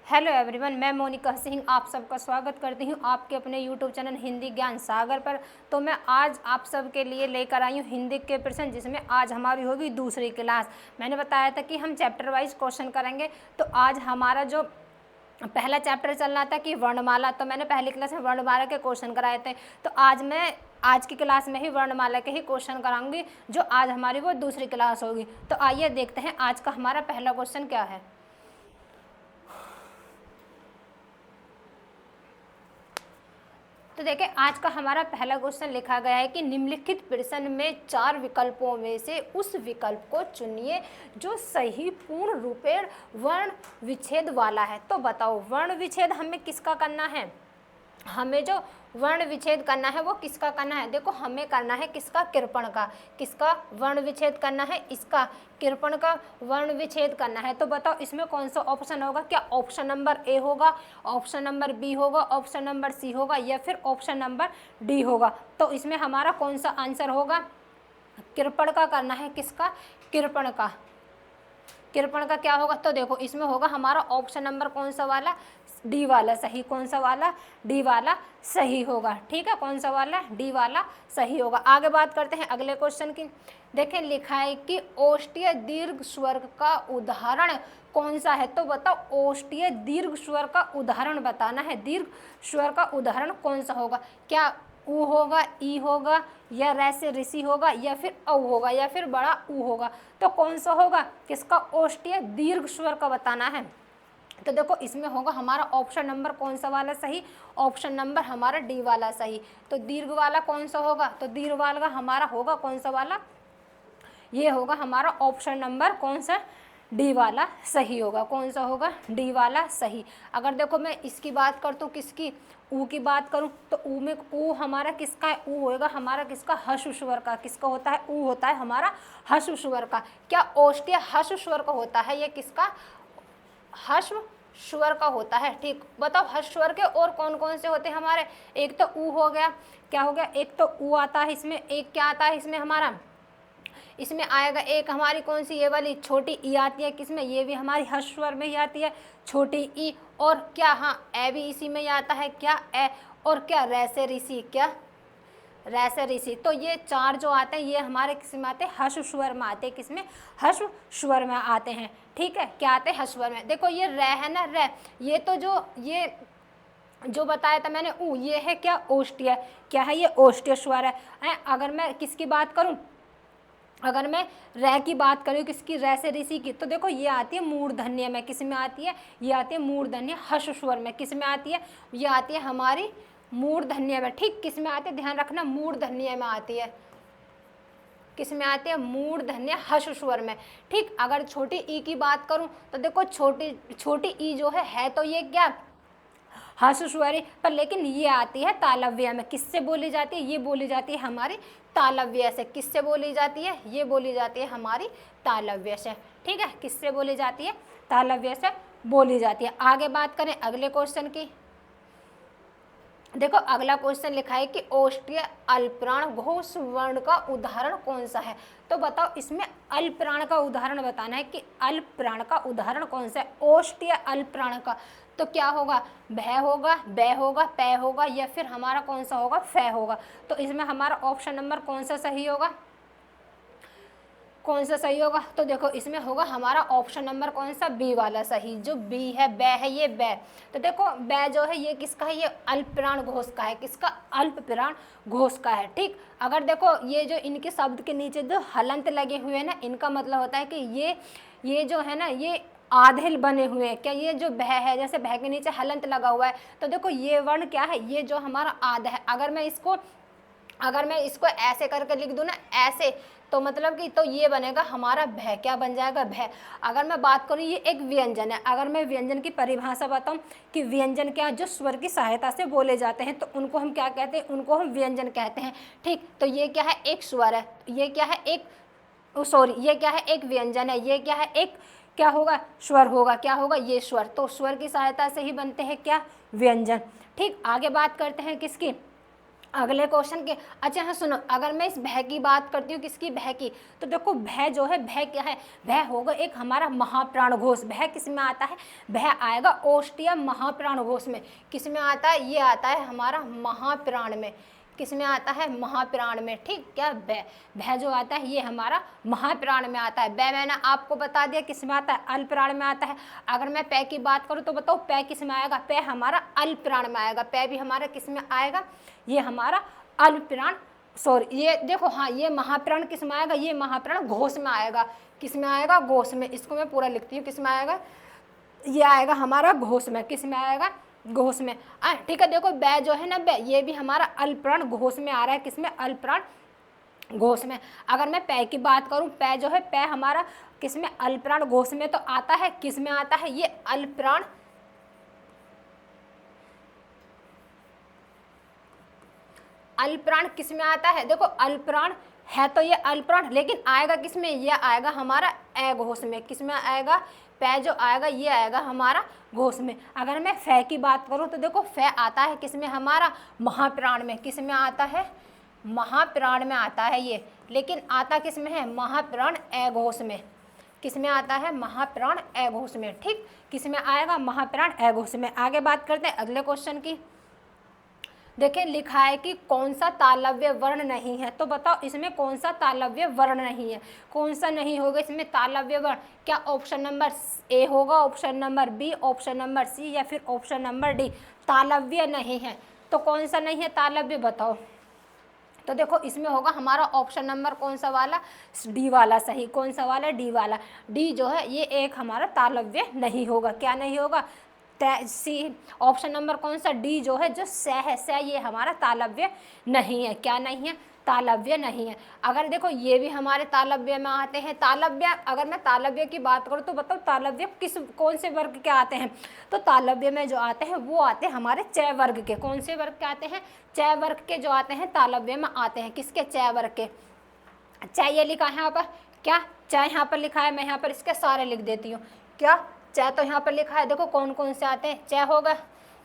Hello everyone, मैं मोनिका सिंह आप सबका स्वागत करती हूं आपके अपने यूट्यूब चैनल हिंदी ज्ञान सागर पर। तो मैं आज आप सब के लिए लेकर आई हूं हिंदी के प्रश्न, जिसमें आज हमारी होगी दूसरी क्लास। मैंने बताया था कि हम चैप्टर वाइज क्वेश्चन करेंगे। तो आज हमारा जो पहला चैप्टर चल रहा था कि वर्णमाला, तो मैंने पहली क्लास में वर्णमाला के क्वेश्चन कराए थे। तो आज की क्लास में ही वर्णमाला के ही क्वेश्चन कराऊंगी, जो आज हमारी वो दूसरी क्लास होगी। तो आइए देखते हैं आज का हमारा पहला क्वेश्चन क्या है। तो देखिए, आज का हमारा पहला क्वेश्चन लिखा गया है कि निम्नलिखित प्रश्न में 4 विकल्पों में से उस विकल्प को चुनिए जो सही पूर्ण रूपेण वर्ण विच्छेद वाला है। तो बताओ, वर्ण विच्छेद हमें किसका करना है? हमें जो वर्ण विच्छेद करना है वो किसका करना है? देखो, हमें करना है किसका? कृपण का। किसका वर्ण विच्छेद करना है? इसका कृपण का वर्ण विच्छेद करना है। तो बताओ, इसमें कौन सा ऑप्शन होगा? क्या ऑप्शन नंबर ए होगा, ऑप्शन नंबर बी होगा, ऑप्शन नंबर सी होगा, या फिर ऑप्शन नंबर डी होगा? तो इसमें हमारा कौन सा आंसर होगा? कृपण का करना है। किसका? कृपण का। कृपण का क्या होगा? तो देखो, इसमें होगा हमारा ऑप्शन नंबर कौन सा वाला? डी वाला सही। कौन सा वाला? डी वाला सही होगा। ठीक है, कौन सा वाला? डी वाला सही होगा। आगे बात करते हैं अगले क्वेश्चन की। देखें, लिखा है कि ओष्ठीय दीर्घ स्वर का उदाहरण कौन सा है? तो बताओ, ओष्ठीय दीर्घ स्वर का उदाहरण बताना है। दीर्घ स्वर का उदाहरण कौन सा होगा? क्या ऊ होगा, ई होगा, या रै से ऋषि होगा, या फिर औ होगा, या फिर बड़ा ऊ होगा? तो कौन सा होगा? किसका ओष्ठीय दीर्घ स्वर का बताना है। तो देखो, इसमें होगा हमारा ऑप्शन नंबर कौन सा वाला सही? ऑप्शन नंबर हमारा डी वाला सही। तो दीर्घ वाला कौन सा होगा? तो दीर्घ वाला हमारा होगा कौन सा वाला? ये होगा हमारा ऑप्शन नंबर कौन सा? डी वाला सही होगा। कौन सा होगा? डी वाला सही। अगर देखो, मैं इसकी बात करता हूँ, किसकी? ऊ की बात करूँ, तो ऊ में ऊ हमारा किसका है? ऊ होगा हमारा किसका? हर्ष स्वर का। किसका होता है? ऊ होता है हमारा हर्ष स्वर का। क्या ओष्ठीय हर्ष स्वर का होता है? ये किसका? हर्ष स्वर का होता है। ठीक, बताओ, हर्ष स्वर के और कौन कौन से होते हैं हमारे? एक तो ऊ हो गया, क्या हो गया? एक तो ऊ आता है इसमें, एक क्या आता है इसमें हमारा? इसमें आएगा एक हमारी कौन सी? ये वाली छोटी ई आती है। किसमें? ये भी हमारी हर्ष स्वर में ही आती है, छोटी ई। और क्या? हाँ, ए भी इसी में ही आता है। क्या? ए। और क्या? रै से ऋषि। क्या? रै से ऋषि। तो ये 4 जो आते हैं ये हमारे किस में आते हैं? हर्ष स्वर में आते हैं। किसमें? हर्ष स्वर में आते हैं। ठीक है, क्या आते हैं? हर्ष स्वर में। देखो, ये रै है ना, रै, ये तो जो बताया था मैंने ऊ, ये है क्या? ओष्ठीय। क्या है ये? ओष्ठीय स्वर है। अगर मैं किसकी बात करूं, अगर मैं रै की बात करूँ, किसकी? रै से ऋषि की, तो देखो ये आती है मूर्धन्य में। किस में आती है? ये आती है मूर्धन्य हर्ष स्वर में। किस में आती है? ये आती है हमारी मूर्धन्य में। ठीक, किस में आती है? ध्यान रखना, मूर्धन्य में आती है। किस में आती है? मूर्धन्य हर्ष स्वर में। ठीक, अगर छोटी ई की बात करूं, तो देखो छोटी ई जो है तो ये क्या? हर्ष स्वर पर, लेकिन ये आती है तालव्य में। किससे बोली जाती है? ये बोली जाती है हमारी तालव्य से। किससे बोली जाती है? ये बोली जाती है हमारी तालव्य से। ठीक है, किससे बोली जाती है? तालव्य से बोली जाती है। आगे बात करें अगले क्वेश्चन की। देखो, अगला क्वेश्चन लिखा है कि ओष्ठीय अल्पप्राण घोष वर्ण का उदाहरण कौन सा है? तो बताओ, इसमें अल्पप्राण का उदाहरण बताना है कि अल्पप्राण का उदाहरण कौन सा है? ओष्ठीय अल्पप्राण का। तो क्या होगा? भय होगा, बै होगा, पै होगा, या फिर हमारा कौन सा होगा? फै होगा। तो इसमें हमारा ऑप्शन नंबर कौन सा सही होगा? कौन सा सही होगा? तो देखो, इसमें होगा हमारा ऑप्शन नंबर कौन सा? बी वाला सही। जो बी है, बै है, ये बै। तो देखो, बै जो है ये किसका है? ये अल्पप्राण घोष का है। किसका? अल्पप्राण घोष का है। ठीक, अगर देखो ये जो इनके शब्द के नीचे जो हलंत लगे हुए हैं ना, इनका मतलब होता है कि ये जो है ना, ये आधे बने हुए हैं। क्या? ये जो भय है, जैसे भय के नीचे हलंत लगा हुआ है, तो देखो ये वर्ण क्या है? ये जो हमारा आधा है। अगर मैं इसको ऐसे करके लिख दूं ना, ऐसे, तो मतलब कि तो ये बनेगा हमारा भय। क्या बन जाएगा? भय। अगर मैं बात करूँ, ये एक व्यंजन है। अगर मैं व्यंजन की परिभाषा बताऊं कि व्यंजन क्या? जो स्वर की सहायता से बोले जाते हैं, तो उनको हम क्या कहते हैं? उनको हम व्यंजन कहते हैं। ठीक, तो ये क्या है? एक स्वर है। ये क्या है? ये क्या है? एक व्यंजन है। ये क्या है? एक क्या होगा? स्वर होगा। क्या होगा? ये स्वर। तो स्वर की सहायता से ही बनते हैं क्या? व्यंजन। ठीक, आगे बात करते हैं किसकी? अगले क्वेश्चन के, अच्छा हाँ सुनो, अगर मैं इस भय की बात करती हूँ, किसकी, भय की, तो देखो भय जो है, भय क्या है, भय होगा एक हमारा महाप्राण घोष। भय किस में आता है, भय आएगा ओष्ठीय महाप्राण घोष में। किस में आता है, ये आता है हमारा महाप्राण में। किस में आता है, महाप्राण में। ठीक, क्या भय, भय जो आता है ये हमारा महाप्राण में आता है। भय मैंने आपको बता दिया किस में आता है, अल्पप्राण में आता है। अगर मैं पै की बात करूँ तो बताओ पै किस में आएगा, पै हमारा अल्पप्राण में आएगा। पै भी हमारा किस में आएगा, ये हमारा अल्पप्राण, सॉरी ये देखो, हाँ ये महाप्राण किस में आएगा, ये महाप्राण घोष में आएगा। किस में आएगा, घोष में। इसको मैं पूरा लिखती हूँ, किस में आएगा, ये आएगा हमारा घोष में। किस में आएगा, घोष में। ठीक है, देखो बै जो है ना, बै ये भी हमारा अल्पप्राण घोष में आ रहा है। किसमें, अल्पप्राण घोष में। अगर मैं पै की बात करूं, पै जो है, पै हमारा किसमें, अल्पप्राण घोष में तो आता है। किस में आता है, ये अल्पप्राण, अल्पप्राण किस में आता है, देखो अल्पप्राण है तो ये अल्पप्राण, लेकिन आएगा किस में, ये आएगा हमारा अघोष में। किस में आएगा, पै जो आएगा ये आएगा हमारा घोष में। अगर मैं फै की बात करूं तो देखो फै आता है किस में, हमारा महाप्राण में। किस में आता है, महाप्राण में आता है ये, लेकिन आता किस में है, महाप्राण अघोष में। किस में आता है, महाप्राण अघोष में। ठीक, किस में आएगा, महाप्राण अघोष में। आगे बात करते हैं अगले क्वेश्चन की। देखिए लिखा है कि कौन सा तालव्य वर्ण नहीं है, तो बताओ इसमें कौन सा तालव्य वर्ण नहीं है, कौन सा नहीं होगा इसमें तालव्य वर्ण। क्या ऑप्शन नंबर ए होगा, option number B, option number C, या फिर ऑप्शन नंबर डी, तालव्य नहीं है। तो कौन सा नहीं है तालव्य, बताओ। तो देखो इसमें होगा हमारा ऑप्शन नंबर कौन सा वाला, डी वाला सही। कौन सा वाला, डी वाला। डी जो है ये एक हमारा तालव्य नहीं होगा। क्या नहीं होगा, सी, ऑप्शन नंबर कौन सा, डी जो है, जो स है, स ये हमारा तालव्य नहीं है। क्या नहीं है, तालव्य नहीं है। अगर देखो ये भी हमारे तालव्य में आते हैं। तालव्य, अगर मैं तालव्य की बात करूँ तो बताओ तालव्य किस, कौन से वर्ग के आते हैं, तो तालव्य में जो आते हैं वो आते हैं हमारे चय वर्ग के। कौन से वर्ग के आते हैं, चय वर्ग के जो आते हैं तालव्य में आते हैं। किसके, चय वर्ग के। चय ये लिखा है यहाँ पर, क्या चय यहाँ पर लिखा है, मैं यहाँ पर इसके सारे लिख देती हूँ। क्या, चय तो यहाँ पर लिखा है, देखो कौन कौन से आते हैं। चय होगा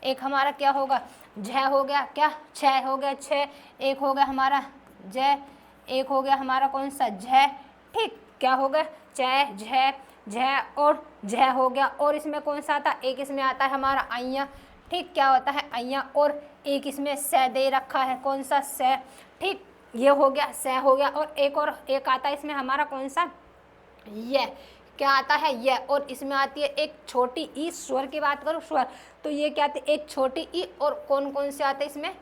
एक हमारा, क्या होगा, झ हो गया, क्या छः हो गया, छः। एक हो गया हमारा जय, एक हो गया हमारा कौन सा, झ। ठीक, क्या हो गया, चय, झ, झ और झ हो गया। और इसमें कौन सा आता है, एक इसमें आता है हमारा अय्या। ठीक, क्या होता है, अय्या। और एक इसमें स दे रखा है, कौन सा, स। ठीक, ये हो गया, स हो गया। और एक आता है इसमें हमारा कौन सा, ये। क्या आता है, ये। और इसमें आती है एक छोटी ई, स्वर की बात करूँ, स्वर, तो ये क्या आती है, एक छोटी ई। और कौन कौन से आते हैं इसमें,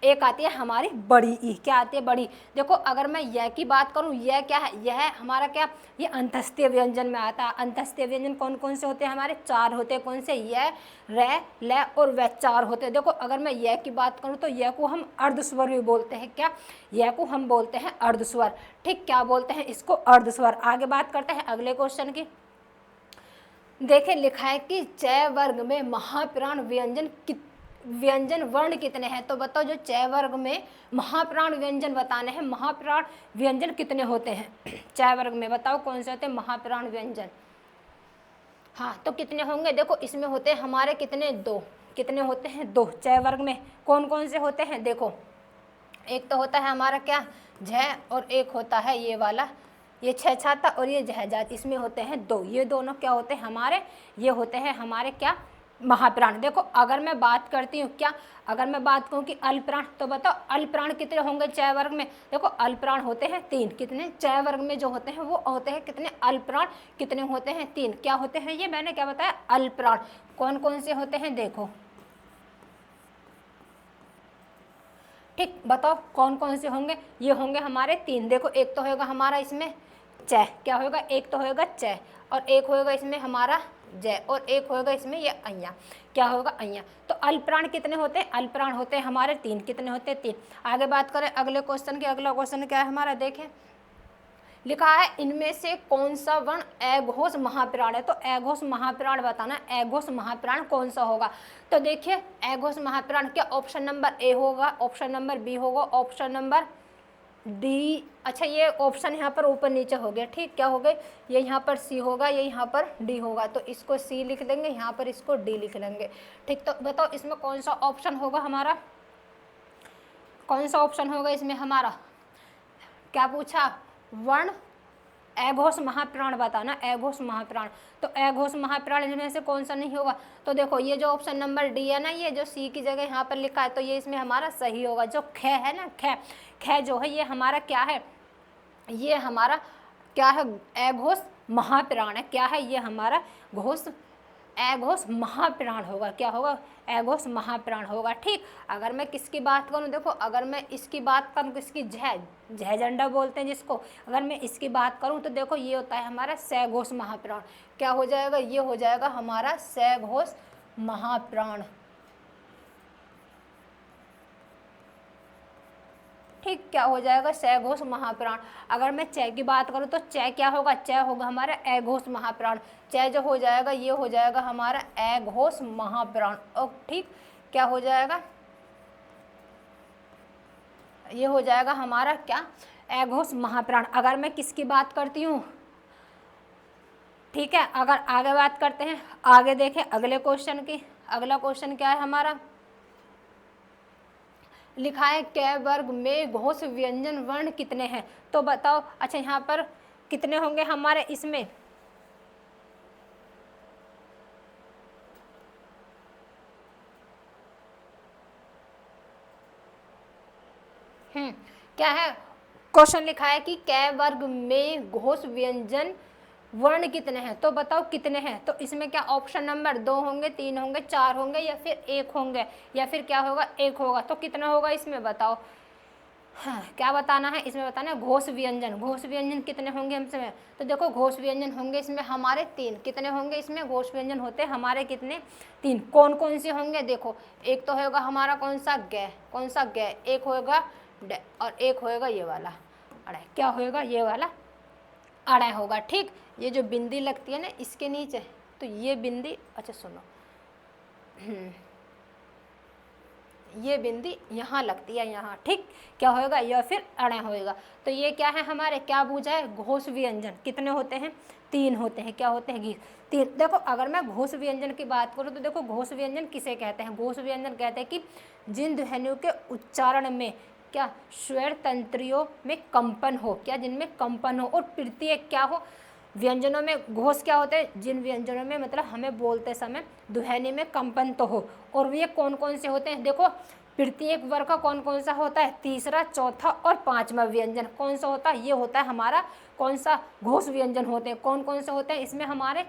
एक आती है हमारी बड़ी ई। क्या आती है, बड़ी। देखो अगर मैं यह की बात करूँ, यह क्या है, यह हमारा क्या, ये अंतस्थिय व्यंजन में आता है। अंतस्थिय व्यंजन कौन कौन से होते हैं, हमारे चार होते हैं। कौन से, य, र, ल और व, चार होते हैं। देखो अगर मैं यह की बात करूँ तो यह को हम अर्धस्वर भी बोलते हैं। क्या, यह को हम बोलते हैं अर्धस्वर। ठीक, क्या बोलते हैं इसको, अर्धस्वर। आगे बात करते हैं अगले क्वेश्चन की। देखें लिखा है कि चय वर्ग में महाप्राण व्यंजन वर्ण कितने हैं, तो बताओ जो चय वर्ग में महाप्राण व्यंजन बताने हैं, महाप्राण व्यंजन कितने होते हैं चय वर्ग में, बताओ कौन से होते हैं महाप्राण व्यंजन। हाँ तो कितने होंगे, देखो इसमें होते हैं हमारे कितने, दो। कितने होते हैं, दो। चय वर्ग में कौन कौन से होते हैं, देखो एक तो होता है हमारा क्या, झ, और एक होता है ये वाला, ये छह छाता और ये जहजात। इसमें होते हैं दो। ये दोनों क्या होते हैं हमारे, ये होते हैं हमारे क्या, महाप्राण। देखो अगर मैं बात करती हूँ क्या, अगर मैं बात कहूँ कि अल्पप्राण, तो बताओ अल्पप्राण कितने होंगे चय वर्ग में, देखो अल्पप्राण होते हैं तीन। कितने, चय वर्ग में जो होते हैं वो होते हैं कितने, अल्पप्राण कितने होते हैं, तीन। क्या होते हैं ये, मैंने क्या बताया, अल्पप्राण। कौन कौन से होते हैं, देखो ठीक, बताओ कौन कौन से होंगे, ये होंगे हमारे तीन। देखो एक तो होगा हमारा इसमें चय, क्या होगा, एक तो होगा चय, और एक होगा इसमें हमारा जय, और एक होगा इसमें ये अय्या। क्या होगा, अय्या। तो अल्पप्राण कितने होते हैं, अल्पप्राण होते हैं हमारे तीन। कितने होते हैं, तीन। आगे बात करें अगले क्वेश्चन की। अगला क्वेश्चन क्या है हमारा, देखें लिखा है इनमें से कौन सा वर्ण अघोष महाप्राण है, तो अघोष महाप्राण बताना, अघोष महाप्राण कौन सा होगा। तो देखिए अघोष महाप्राण क्या ऑप्शन नंबर ए होगा, ऑप्शन नंबर बी होगा, ऑप्शन नंबर डी। अच्छा ये ऑप्शन यहाँ पर ऊपर नीचे हो गया, ठीक, क्या हो गए, ये यहाँ पर सी होगा, ये यहाँ पर डी होगा, तो इसको सी लिख देंगे, यहाँ पर इसको डी लिख लेंगे। ठीक, तो बताओ इसमें कौन सा ऑप्शन होगा हमारा, कौन सा ऑप्शन होगा इसमें हमारा? क्या पूछा? वर्ण अघोष महाप्राण बताना, अघोष महाप्राण। तो अघोष महाप्राण इनमें से कौन सा नहीं होगा? तो देखो ये जो ऑप्शन नंबर डी है ना, ये जो सी की जगह यहाँ पर लिखा है, तो ये इसमें हमारा सही होगा। जो ख है ना, ख जो है ये हमारा क्या है? ये हमारा क्या है? अघोष महाप्राण है। क्या है ये हमारा? अघोष महाप्राण होगा। क्या होगा? अघोष महाप्राण होगा। ठीक, अगर मैं किसकी बात करूं, देखो अगर मैं इसकी बात करूं, किसकी? जय झंडा बोलते हैं जिसको, अगर मैं इसकी बात करूं तो देखो ये होता है हमारा सघोष महाप्राण। क्या हो जाएगा? ये हो जाएगा हमारा सघोष महाप्राण। ठीक, क्या हो जाएगा? सघोष महाप्राण। अगर मैं च की बात करूं तो च क्या होगा? च होगा हमारा अघोष महाप्राण। च जो हो जाएगा ये हो जाएगा हमारा अघोष महाप्राण। और ठीक, क्या हो जाएगा? ये हो जाएगा हमारा क्या? अघोष महाप्राण। अगर मैं किसकी बात करती हूँ, ठीक है, अगर आगे बात करते हैं, आगे देखें अगले क्वेश्चन की। अगला क्वेश्चन क्या है हमारा? लिखा है क वर्ग में घोष व्यंजन वर्ण कितने हैं? तो बताओ। अच्छा, यहाँ पर कितने होंगे हमारे इसमें? क्या है? क्वेश्चन लिखा है कि क वर्ग में घोष व्यंजन वर्ण कितने हैं? तो बताओ कितने हैं? तो इसमें क्या ऑप्शन नंबर 2 होंगे, 3 होंगे, 4 होंगे, या फिर 1 होंगे, या फिर क्या होगा? 1 होगा। तो कितना होगा इसमें बताओ? हाँ, क्या बताना है इसमें? बताना है घोष व्यंजन। घोष व्यंजन कितने होंगे हमसे? तो देखो घोष व्यंजन होंगे इसमें हमारे 3। कितने होंगे इसमें? घोष व्यंजन होते हमारे कितने? 3। कौन कौन से होंगे? देखो एक तो होगा हमारा कौन सा? ग। कौन सा? ग। एक होगा ड, और एक होएगा ये वाला अड़े। क्या होएगा? ये वाला अड़े होगा। ठीक, ये जो बिंदी लगती है ना इसके नीचे, तो ये बिंदी, अच्छा सुनो, ये बिंदी यहाँ लगती है, यहाँ। ठीक, क्या होएगा? यह फिर अड़े होएगा। तो ये क्या है हमारे? क्या पूछा है? घोष व्यंजन कितने होते हैं? 3 होते हैं। क्या होते हैं? 3। देखो अगर मैं घोष व्यंजन की बात करूँ तो देखो घोष व्यंजन किसे कहते हैं? घोष व्यंजन कहते हैं कि जिन ध्वनियों के उच्चारण में क्या स्वर तंत्रियों में कंपन हो, क्या जिनमें कंपन हो और प्रत्येक क्या हो? व्यंजनों में घोष क्या होते हैं? जिन व्यंजनों में मतलब हमें बोलते समय ध्वनि में कंपन तो हो। और ये कौन कौन से होते हैं? देखो प्रत्येक वर्ग का कौन कौन सा होता है? तीसरा, चौथा और पांचवा व्यंजन कौन सा होता है? ये होता है हमारा कौन सा? घोष व्यंजन होते हैं। कौन कौन से होते हैं इसमें हमारे?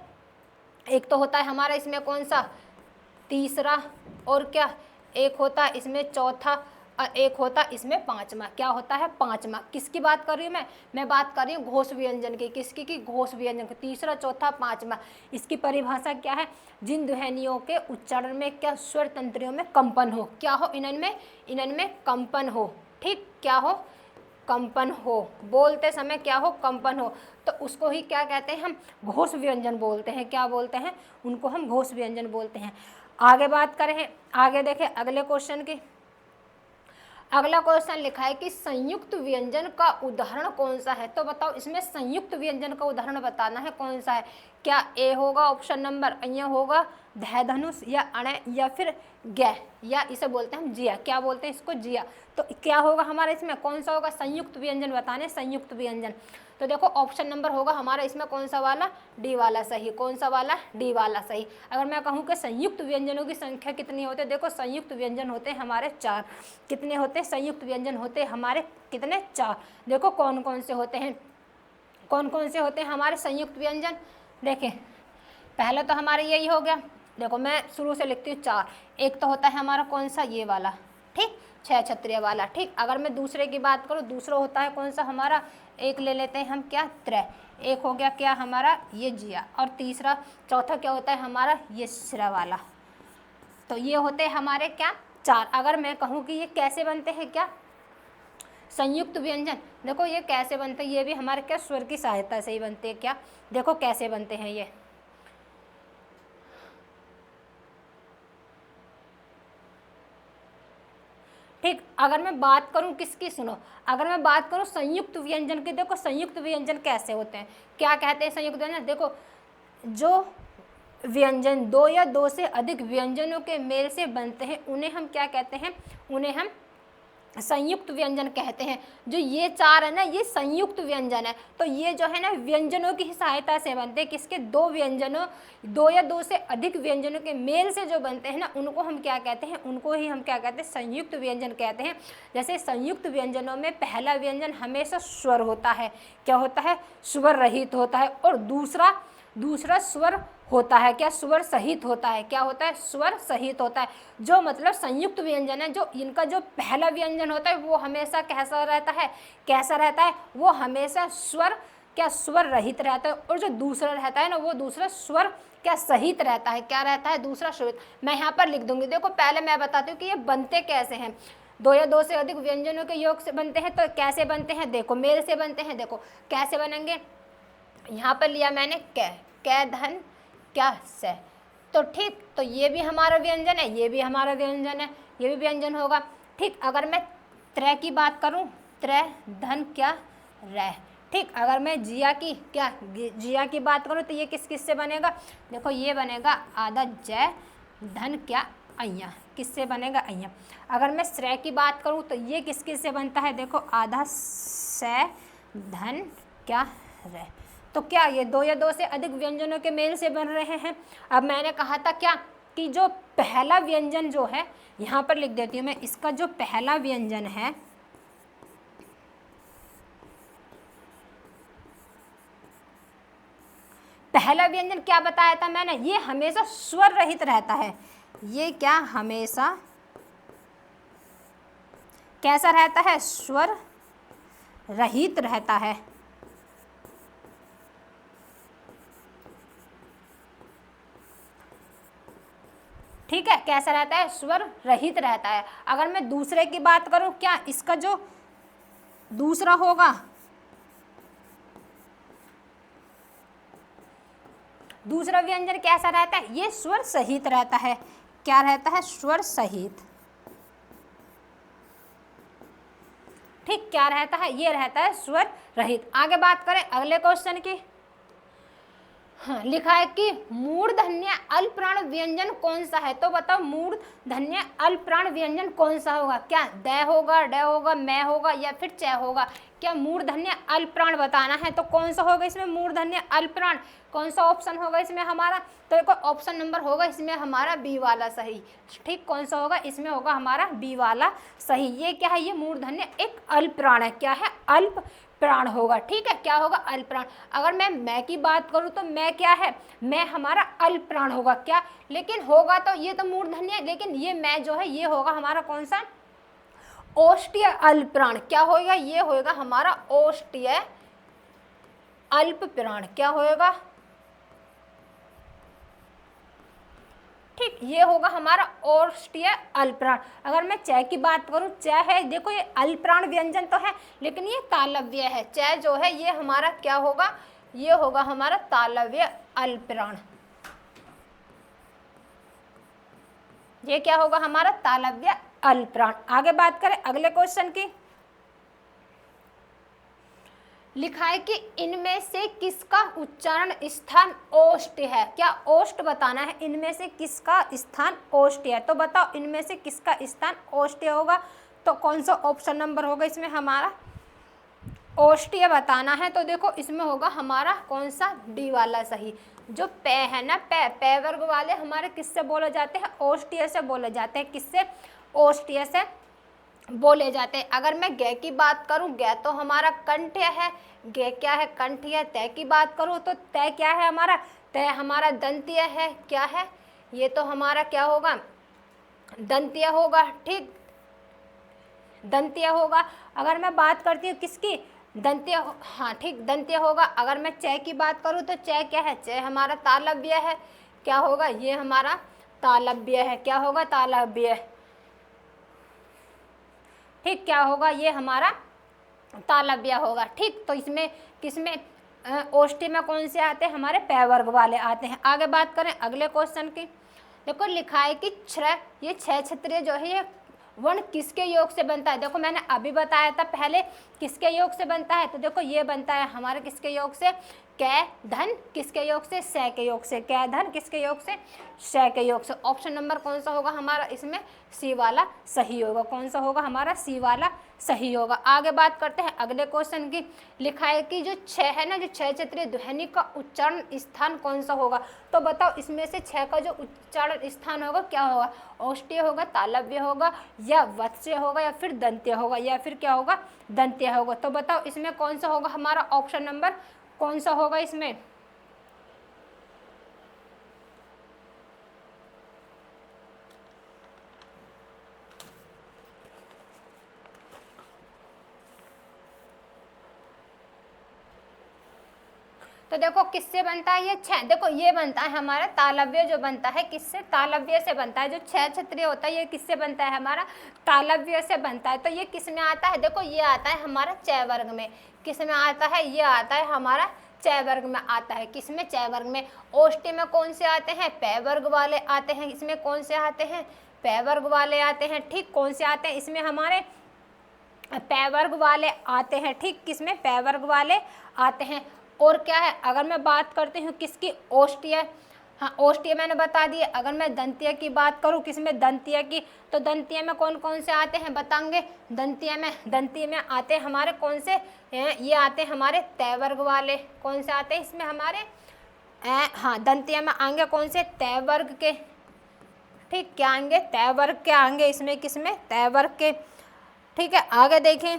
एक तो होता है हमारा इसमें कौन सा? तीसरा, और क्या? एक होता है इसमें चौथा, और एक होता इसमें पांचवा। क्या होता है? पांचवा। किसकी बात कर रही हूँ मैं बात कर रही हूँ घोष व्यंजन की। किसकी की? घोष व्यंजन की। तीसरा, चौथा, पांचवा। इसकी परिभाषा क्या है? जिन ध्वनियों के उच्चारण में क्या स्वर तंत्रियों में कंपन हो। क्या हो? इनमें कंपन हो। ठीक, क्या हो? कंपन हो। बोलते समय क्या हो? कंपन हो। तो उसको ही क्या कहते हैं? हम घोष व्यंजन बोलते हैं। क्या बोलते हैं? उनको हम घोष व्यंजन बोलते हैं। आगे बात करें, आगे देखें अगले क्वेश्चन की। अगला क्वेश्चन लिखा है कि संयुक्त व्यंजन का उदाहरण कौन सा है? तो बताओ इसमें संयुक्त व्यंजन का उदाहरण बताना है कौन सा है? क्या ए होगा ऑप्शन नंबर, यहाँ होगा ध धनुष, या अण, या फिर ग, या इसे बोलते हैं हम जिया। क्या बोलते हैं इसको? जिया। तो क्या होगा हमारा इसमें? कौन सा होगा? संयुक्त व्यंजन बताने, संयुक्त व्यंजन। तो देखो ऑप्शन नंबर होगा हमारा इसमें कौन सा वाला? डी वाला सही। कौन सा वाला? डी वाला सही। अगर मैं कहूँ कि संयुक्त व्यंजनों की संख्या कितनी होती है? देखो संयुक्त व्यंजन होते हैं हमारे 4। कितने होते हैं? संयुक्त व्यंजन होते हैं हमारे कितने? 4। देखो कौन कौन से होते हैं? कौन कौन से होते हैं हमारे संयुक्त व्यंजन? देखें पहले तो हमारे यही हो गया। देखो मैं शुरू से लिखती हूँ 4। एक तो होता है हमारा कौन सा? ये वाला। ठीक, 6 क्षत्रिय वाला। ठीक, अगर मैं दूसरे की बात करूँ, दूसरा होता है कौन सा हमारा? एक ले लेते हैं हम, क्या? त्रय। एक हो गया क्या हमारा? ये जिया। और तीसरा, चौथा क्या होता है हमारा? ये श्र वाला। तो ये होते हैं हमारे क्या? 4। अगर मैं कहूँ कि ये कैसे बनते हैं? क्या संयुक्त व्यंजन? देखो ये कैसे बनते हैं? ये भी हमारे क्या स्वर की सहायता से ही बनते हैं। क्या देखो कैसे बनते हैं ये? ठीक, अगर मैं बात करूं किसकी, सुनो, अगर मैं बात करूं संयुक्त व्यंजन की, देखो संयुक्त व्यंजन कैसे होते हैं? क्या कहते हैं संयुक्त व्यंजन? देखो जो व्यंजन 2 या 2 से अधिक व्यंजनों के मेल से बनते हैं उन्हें हम क्या कहते हैं? उन्हें हम संयुक्त व्यंजन कहते हैं। जो ये चार है ना, ये संयुक्त व्यंजन है। तो ये जो है ना व्यंजनों की सहायता से बनते हैं। किसके? दो व्यंजनों, दो या दो से अधिक व्यंजनों के मेल से जो बनते हैं ना, उनको हम क्या कहते हैं? उनको ही हम क्या कहते हैं? संयुक्त व्यंजन कहते हैं। जैसे संयुक्त व्यंजनों में पहला व्यंजन हमेशा स्वर होता है। क्या होता है? स्वर रहित होता है। और दूसरा स्वर होता है क्या? स्वर सहित होता है। क्या होता है? स्वर सहित होता है। जो मतलब संयुक्त व्यंजन है, जो इनका जो पहला व्यंजन होता है वो हमेशा कैसा रहता है? कैसा रहता है? वो हमेशा स्वर क्या? स्वर रहित रहता है। और जो दूसरा रहता है ना, वो दूसरा स्वर क्या? सहित रहता है। क्या रहता है? दूसरा सहित। मैं यहाँ पर लिख दूंगी। देखो पहले मैं बताती हूँ कि ये बनते कैसे हैं। दो या दो से अधिक व्यंजनों के योग से बनते हैं। तो कैसे बनते हैं? देखो मेल से बनते हैं। देखो कैसे बनेंगे। यहाँ पर लिया मैंने कै धन क्या से। तो ठीक, तो ये भी हमारा व्यंजन है, ये भी हमारा व्यंजन है, ये भी व्यंजन होगा। ठीक, अगर मैं त्रय की बात करूं, त्रय धन क्या रह। ठीक, अगर मैं जिया की बात करूं तो ये किस किस से बनेगा? देखो ये बनेगा आधा जय धन क्या अय्या। किससे बनेगा? अय्या। अगर मैं श्रेय की बात करूं तो ये किस किस से बनता है? देखो आधा से धन क्या रह। तो क्या ये दो या दो से अधिक व्यंजनों के मेल से बन रहे हैं। अब मैंने कहा था क्या कि जो पहला व्यंजन जो है, यहाँ पर लिख देती हूँ मैं, इसका जो पहला व्यंजन है, पहला व्यंजन क्या बताया था मैंने? ये हमेशा स्वर रहित रहता है। ये क्या? हमेशा कैसा रहता है? स्वर रहित रहता है। ठीक है, कैसा रहता है? स्वर रहित रहता है। अगर मैं दूसरे की बात करूं, क्या इसका जो दूसरा होगा, दूसरा व्यंजन कैसा रहता है? ये स्वर सहित रहता है। क्या रहता है? स्वर सहित। ठीक, क्या रहता है? ये रहता है स्वर रहित। आगे बात करें अगले क्वेश्चन की। हाँ, लिखा है कि मूर्धन्य अल्पप्राण व्यंजन कौन सा है। तो बताओ मूर्धन्य अल्पप्राण व्यंजन कौन सा होगा? क्या द होगा, ड होगा, मैं होगा या फिर च होगा? क्या मूर्धन्य अल्पप्राण बताना है तो कौन सा होगा इसमें? मूर्धन्य अल्पप्राण। कौन सा ऑप्शन होगा इसमें हमारा? तो देखो ऑप्शन नंबर होगा इसमें हमारा बी वाला सही। ठीक, कौन सा होगा इसमें? होगा हमारा बी वाला सही। ये क्या है? ये मूर्धन्य एक अल्पप्राण है। क्या है? अल्प प्राण होगा। ठीक है, क्या होगा? अल्पप्राण। अगर मैं की बात करूं तो मैं क्या है? मैं हमारा अल्पप्राण होगा। क्या? लेकिन होगा तो ये तो मूर्धन्य है, लेकिन ये मैं जो है ये होगा हमारा कौन सा? ओष्ठीय अल्पप्राण। क्या होगा? ये होगा हमारा ओष्ठीय अल्पप्राण। क्या होगा? ठीक, ये होगा हमारा ओष्ठीय अल्पप्राण। अगर मैं च की बात करूं, च है, देखो ये अल्पप्राण व्यंजन तो है लेकिन ये तालव्य है। च जो है ये हमारा क्या होगा? ये होगा हमारा तालव्य अल्पप्राण। ये क्या होगा? हमारा तालव्य अल्पप्राण। आगे बात करें अगले क्वेश्चन की। लिखा है कि इनमें से किसका उच्चारण स्थान ओष्ठ है। क्या ओष्ठ बताना है? इनमें से किसका स्थान ओष्ठ है। तो बताओ इनमें से किसका स्थान ओष्ठ होगा? तो कौन सा ऑप्शन नंबर होगा इसमें हमारा? ओष्ठीय बताना है। तो देखो इसमें होगा हमारा कौन सा? डी वाला सही। जो पे है ना, पे वर्ग वाले हमारे किससे बोले जाते हैं? ओष्ठीय से बोले जाते हैं। किससे? ओष्ठीय से बोले जाते हैं। अगर मैं गे की बात करूं, गे तो हमारा कंठ है। गे क्या है? कंठ है। तय की बात करूं तो तय क्या है हमारा? तय हमारा दंतीय है। क्या है? ये तो हमारा क्या होगा? दंतीय होगा। ठीक, दंतीय होगा। अगर मैं बात करती हूँ किसकी? दंतीय। हाँ ठीक, दंतीय होगा। अगर मैं च की बात करूँ तो च क्या है? च हमारा तालव्य है। क्या होगा? ये हमारा तालव्य है। क्या होगा? तालव्य। ठीक, क्या होगा? ये हमारा तालव्य होगा। ठीक, तो इसमें किसमें? ओष्ठी में कौन से आते हैं? हमारे पै वर्ग वाले आते हैं। आगे बात करें अगले क्वेश्चन की। देखो लिखा है कि ये छह क्षत्रिय जो है ये वर्ण किसके योग से बनता है। देखो मैंने अभी बताया था पहले किसके योग से बनता है। तो देखो ये बनता है हमारे किसके योग से? कै धन किसके योग से, से के योग से, कै धन किसके योग से, से के योग से। ऑप्शन नंबर कौन सा होगा हमारा इसमें, सी वाला सही होगा। कौन सा होगा हमारा, सी वाला सही होगा। आगे बात करते हैं अगले क्वेश्चन की। लिखा है कि जो छह है ना, जो छह चित्रीय ध्वनि का उच्चारण स्थान कौन सा होगा। तो बताओ इसमें से छह का जो उच्चारण स्थान होगा क्या होगा, औष्ठ्य होगा, तालव्य होगा, या वत्स्य होगा, या फिर दंत्य होगा, या फिर क्या होगा, दंत्य होगा। तो बताओ इसमें कौन सा होगा हमारा, ऑप्शन नंबर कौन सा होगा इसमें। तो देखो किससे बनता है ये छह, देखो ये बनता है हमारा तालव्य, जो बनता है किससे, तालव्य से बनता है। जो छह क्षत्रिय होता है ये किससे बनता है हमारा, तालव्य से बनता है। तो ये किस में आता है, देखो ये आता है हमारा चय वर्ग में। किस में आता है, ये आता है हमारा चय वर्ग में आता है। किस में, चय वर्ग में। औष्ठ्य में कौन से आते हैं, पै वर्ग वाले आते हैं। इसमें कौन से आते हैं, पै वर्ग वाले आते हैं। ठीक, कौन से आते हैं इसमें हमारे, पै वर्ग वाले आते हैं। ठीक, किसमें, पै वर्ग वाले आते हैं। और क्या है, अगर मैं बात करती हूँ किसकी, औष्ठ्य, हाँ औष्ठ्य मैंने बता दिए। अगर मैं दंतीय की बात करूँ, किसमें, दंतीय की, तो दंतीय में कौन कौन से आते हैं बताएंगे। दंतीय में आते हैं हमारे कौन से, ये आते हैं हमारे तय वर्ग वाले। कौन से आते हैं इसमें हमारे, हाँ दंतीय में आएंगे कौन से, तय वर्ग के। ठीक, क्या आएंगे, तय वर्ग के आएंगे इसमें, किसमें, तय वर्ग के। ठीक है, आगे देखें।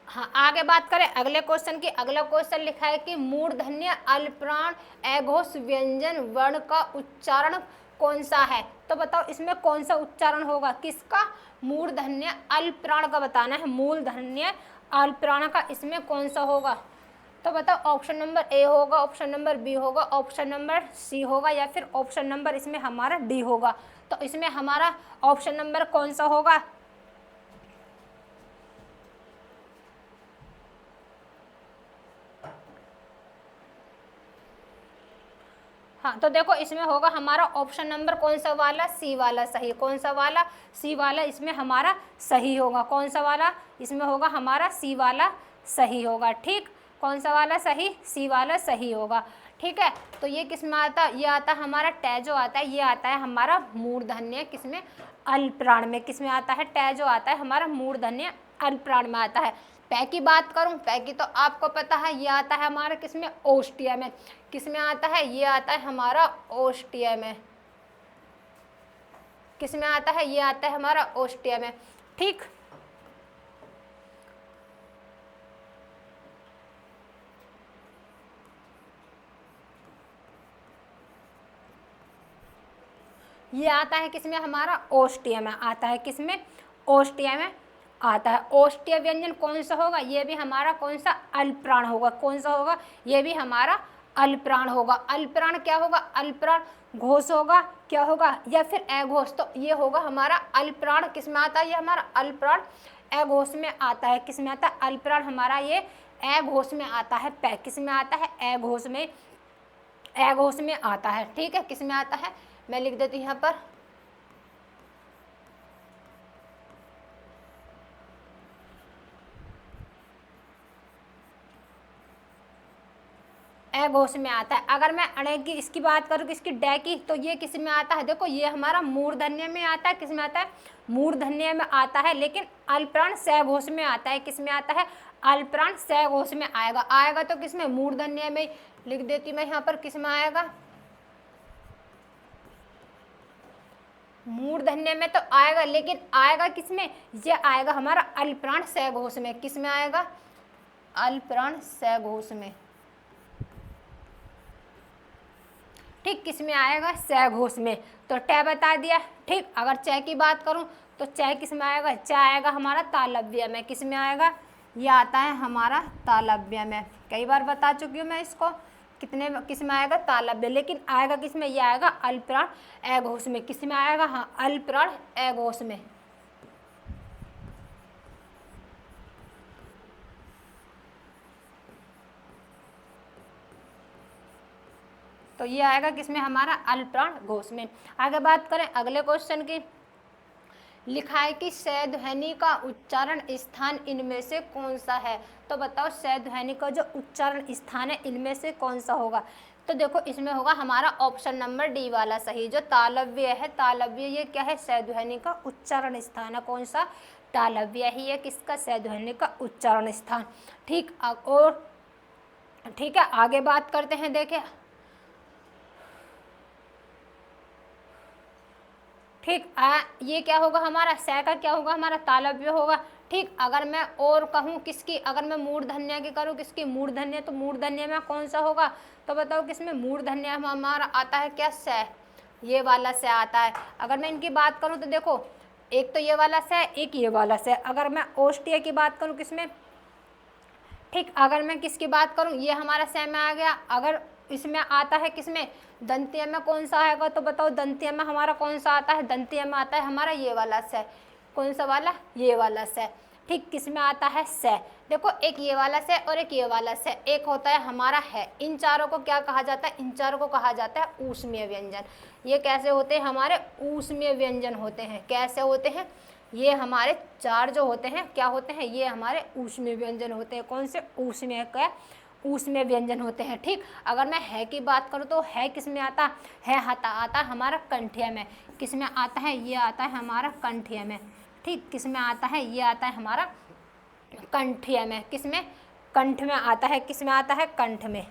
हाँ, आगे बात करें अगले क्वेश्चन की। अगला क्वेश्चन लिखा है कि मूर्धन्य अल्पप्राण अघोष व्यंजन वर्ण का उच्चारण कौन सा है। तो बताओ इसमें कौन सा उच्चारण होगा, किसका, मूर्धन्य अल्पप्राण का बताना है। मूर्धन्य अल्पप्राण का इसमें कौन सा होगा। तो बताओ ऑप्शन नंबर ए होगा, ऑप्शन नंबर बी होगा, ऑप्शन नंबर सी होगा, या फिर ऑप्शन नंबर इसमें हमारा डी होगा। तो इसमें हमारा ऑप्शन नंबर कौन सा होगा। हाँ, तो देखो इसमें होगा हमारा ऑप्शन नंबर कौन सा वाला, सी वाला सही। कौन सा वाला, सी वाला इसमें हमारा सही होगा। कौन सा वाला इसमें होगा हमारा, सी वाला सही होगा। ठीक, कौन सा वाला सही, सी वाला सही होगा। ठीक है, तो ये किस में आता, ये आता है हमारा टै जो आता है, ये आता है हमारा मूर्धन्य किसमें, अल्पप्राण में। किसमें आता है, टै जो आता है हमारा मूर्धन्य अल्पप्राण में आता है। पै की बात करूं, पै की तो आपको पता है ये आता है हमारा किसमें, औष्ठ्य में। किसमें आता है, ये आता है हमारा औष्ठ्य में। किसमें आता है, ये आता है हमारा औष्ठ्य में। ठीक, ये आता है किसमें हमारा, औष्ठ्य में आता है। किसमें, औष्ठ्य में आता है। औष्ठ्य व्यंजन कौन सा होगा, ये भी हमारा कौन सा, अल्पप्राण होगा। कौन सा होगा, ये भी हमारा अल्पप्राण होगा। अल्पप्राण क्या होगा, अल्पप्राण घोष होगा, क्या होगा, या फिर अघोष। तो ये होगा हमारा अल्पप्राण। किसमें आता है, ये हमारा अल्पप्राण अघोष में आता है। किसमें आता है, अल्पप्राण हमारा ये अघोष में आता है। पै किस में आता है, अघोष में, अघोष में आता है। ठीक है, किस में आता है, मैं लिख देती हूँ यहाँ पर, अघोष में आता है। अगर मैं अणे की इसकी बात करूँ, इसकी डै की, तो ये किस में आता है, देखो ये हमारा मूर्धन्य में आता है। किस में आता है, मूर्धन्य में आता है, लेकिन अल्पप्राण सघोष में आता है। किस में आता है, अल्पप्राण सघोष में आएगा। आएगा तो किस में, मूर्धन्य में। लिख देती मैं यहाँ पर, किस में आएगा, मूर्धन्य में तो आएगा, लेकिन आएगा किस में, ये आएगा हमारा अल्पप्राण सघोष में। किस में आएगा, अल्पप्राण सघोष में। ठीक, किस में आएगा, सघोष में। तो टै बता दिया। ठीक, अगर चय की बात करूं तो चय किस में आएगा, चय आएगा हमारा तालव्य में। किस में आएगा, ये आता है हमारा तालव्य में। कई बार बता चुकी हूँ मैं इसको, कितने किस में आएगा, तालव्य। लेकिन आएगा किस में, ये आएगा अल्पप्राण अघोष में। किस में आएगा, हाँ अल्पप्राण अघोष में। तो ये आएगा किसमें हमारा, अल्पप्राण घोष में। आगे बात करें अगले क्वेश्चन की। लिखा है कि स ध्वनि का उच्चारण स्थान इनमें से कौन सा है। तो बताओ स ध्वनि का जो उच्चारण स्थान है इनमें से कौन सा होगा। तो देखो इसमें होगा हमारा ऑप्शन नंबर डी वाला सही, जो तालव्य है, तालव्य ये क्या है, स ध्वनि का उच्चारण स्थान है। कौन सा, तालव्य ही है किसका, स ध्वनि का उच्चारण स्थान। ठीक, और ठीक है आगे बात करते हैं। देखिए ठीक, ये क्या होगा हमारा, स का क्या होगा हमारा, तालव्य होगा। ठीक, अगर मैं और कहूँ किसकी, अगर मैं मूर्धन्य की करूँ, किसकी, मूर्धन्य, तो मूर्धन्य में कौन सा होगा। तो बताओ किसमें मूर्धन्य हमारा आता है क्या, स, ये वाला स आता है। अगर मैं इनकी बात करूँ तो देखो एक तो ये वाला स, एक ये वाला स। अगर मैं ओष्ठ्य की बात करूँ किसमें, ठीक, अगर मैं किसकी बात करूं, ये हमारा स में आ गया। अगर इसमें आता है किसमें, दंत्य में कौन सा आएगा। तो बताओ दंत्य में हमारा कौन सा आता है, दंत्य में आता है हमारा ये वाला स। कौन सा वाला, ये वाला स। ठीक, किसमें आता है, स। देखो एक ये वाला स और एक ये वाला स, एक होता है हमारा है। इन चारों को क्या कहा जाता है, इन चारों को कहा जाता है ऊष्मीय व्यंजन। ये कैसे होते हैं हमारे, ऊष्मीय व्यंजन होते हैं। कैसे होते हैं, ये हमारे चार जो होते हैं क्या होते हैं, ये हमारे ऊष्मीय व्यंजन होते हैं। कौन से, ऊष्मीय का, ऊष्मीय व्यंजन होते हैं। ठीक, अगर मैं है की बात करूँ तो है किस में आता है, आता है हमारा कंठ्य में। किस में आता है, ये आता है हमारा कंठ्य में। ठीक, किस में आता है, ये आता है हमारा कंठ्य में। किस में, कंठ में आता है। किस में आता है, कंठ में।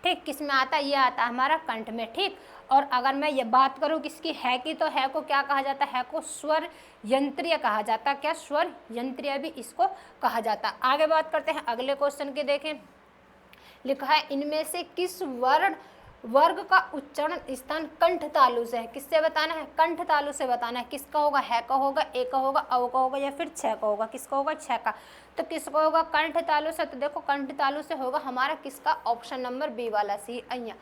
ठीक, किस में आता है, ये आता है हमारा कंठ में। ठीक, और अगर मैं ये बात करूँ किसकी, है की, तो है को क्या कहा जाता है, को स्वर यंत्रीय कहा जाता है। क्या, स्वर यंत्रीय भी इसको कहा जाता है। आगे बात करते हैं अगले क्वेश्चन की। देखें लिखा है इनमें से किस वर्ण वर्ग का उच्चारण स्थान कंठ तालु से है। किससे बताना है, कंठ तालु से बताना है। किसका होगा, है का होगा, ए का होगा, अव का होगा, या फिर छ का होगा। किसका होगा, छ का। तो किसका होगा, कंठ तालु से। तो देखो कंठ तालु से होगा हमारा किसका, ऑप्शन नंबर बी वाला सी, अय्या।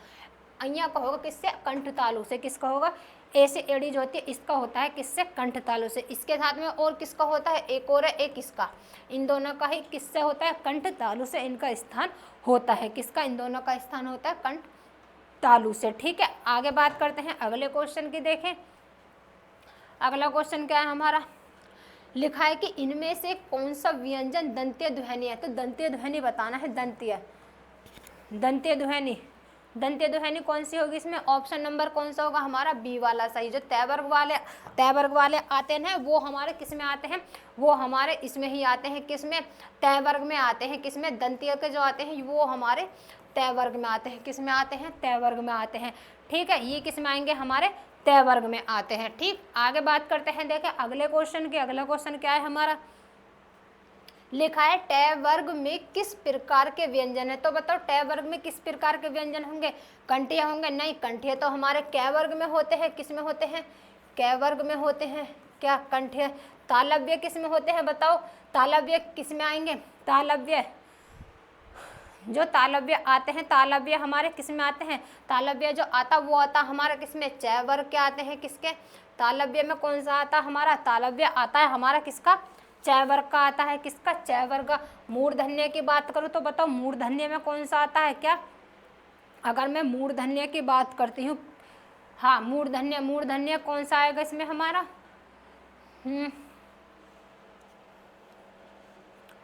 अय्या का होगा किससे, कंठ तालु से। किसका होगा, ए से एड़ी जो होती है इसका होता है किससे, कंठ तालु से। इसके साथ में और किसका होता है, एक और है, एक किसका, इन दोनों का ही किससे होता है, कंठ तालु से इनका स्थान होता है। किसका, इन दोनों का स्थान होता है कंठ तालु से। ठीक है, आगे बात करते हैं अगले क्वेश्चन की। देखें अगला क्वेश्चन क्या है हमारा, लिखा है कि इनमें से कौन सा व्यंजन दंत्य ध्वनि है। तो दंत्य ध्वनि बताना है, दंत्य, दंत्य ध्वनि, दंत्य ध्वनि कौन सी होगी इसमें, ऑप्शन नंबर कौन सा होगा हमारा, बी वाला सही। जो तय वर्ग वाले आते हैं वो हमारे किस में आते हैं, वो हमारे इसमें ही आते हैं। किस में, तय वर्ग में आते हैं। किस में, दंत्य के जो आते हैं वो हमारे तय वर्ग में आते हैं। किस में आते हैं, तय वर्ग में आते हैं। ठीक है, ये किस में आएंगे, हमारे तय वर्ग में आते हैं। ठीक, आगे बात करते हैं। देखें अगले क्वेश्चन की, अगला क्वेश्चन क्या है हमारा, लिखा है टय वर्ग में किस प्रकार के व्यंजन है। तो बताओ टय वर्ग में किस प्रकार के व्यंजन होंगे, कंठीय होंगे, नहीं कंठीय तो हमारे कै वर्ग में होते हैं। किस में होते हैं, कै वर्ग में होते हैं। क्या, कंठीय। तालव्य किस में होते हैं बताओ, तालव्य किस में आएंगे, तालव्य, जो तालव्य आते हैं, तालव्य हमारे किस में आते हैं, तालव्य जो आता वो आता हमारा किसमें, च वर्ग के आते हैं। किसके, तालव्य में कौन सा आता हमारा, तालव्य आता है हमारा किसका, च वर्ग का आता है। किसका, च वर्ग। मूर्धन्य की बात करूँ तो बताओ मूर्धन्य में कौन सा आता है। क्या, अगर मैं मूर्धन्य की बात करती हूँ, हाँ मूर्धन्य, मूर्धन्य कौन सा आएगा इसमें हमारा,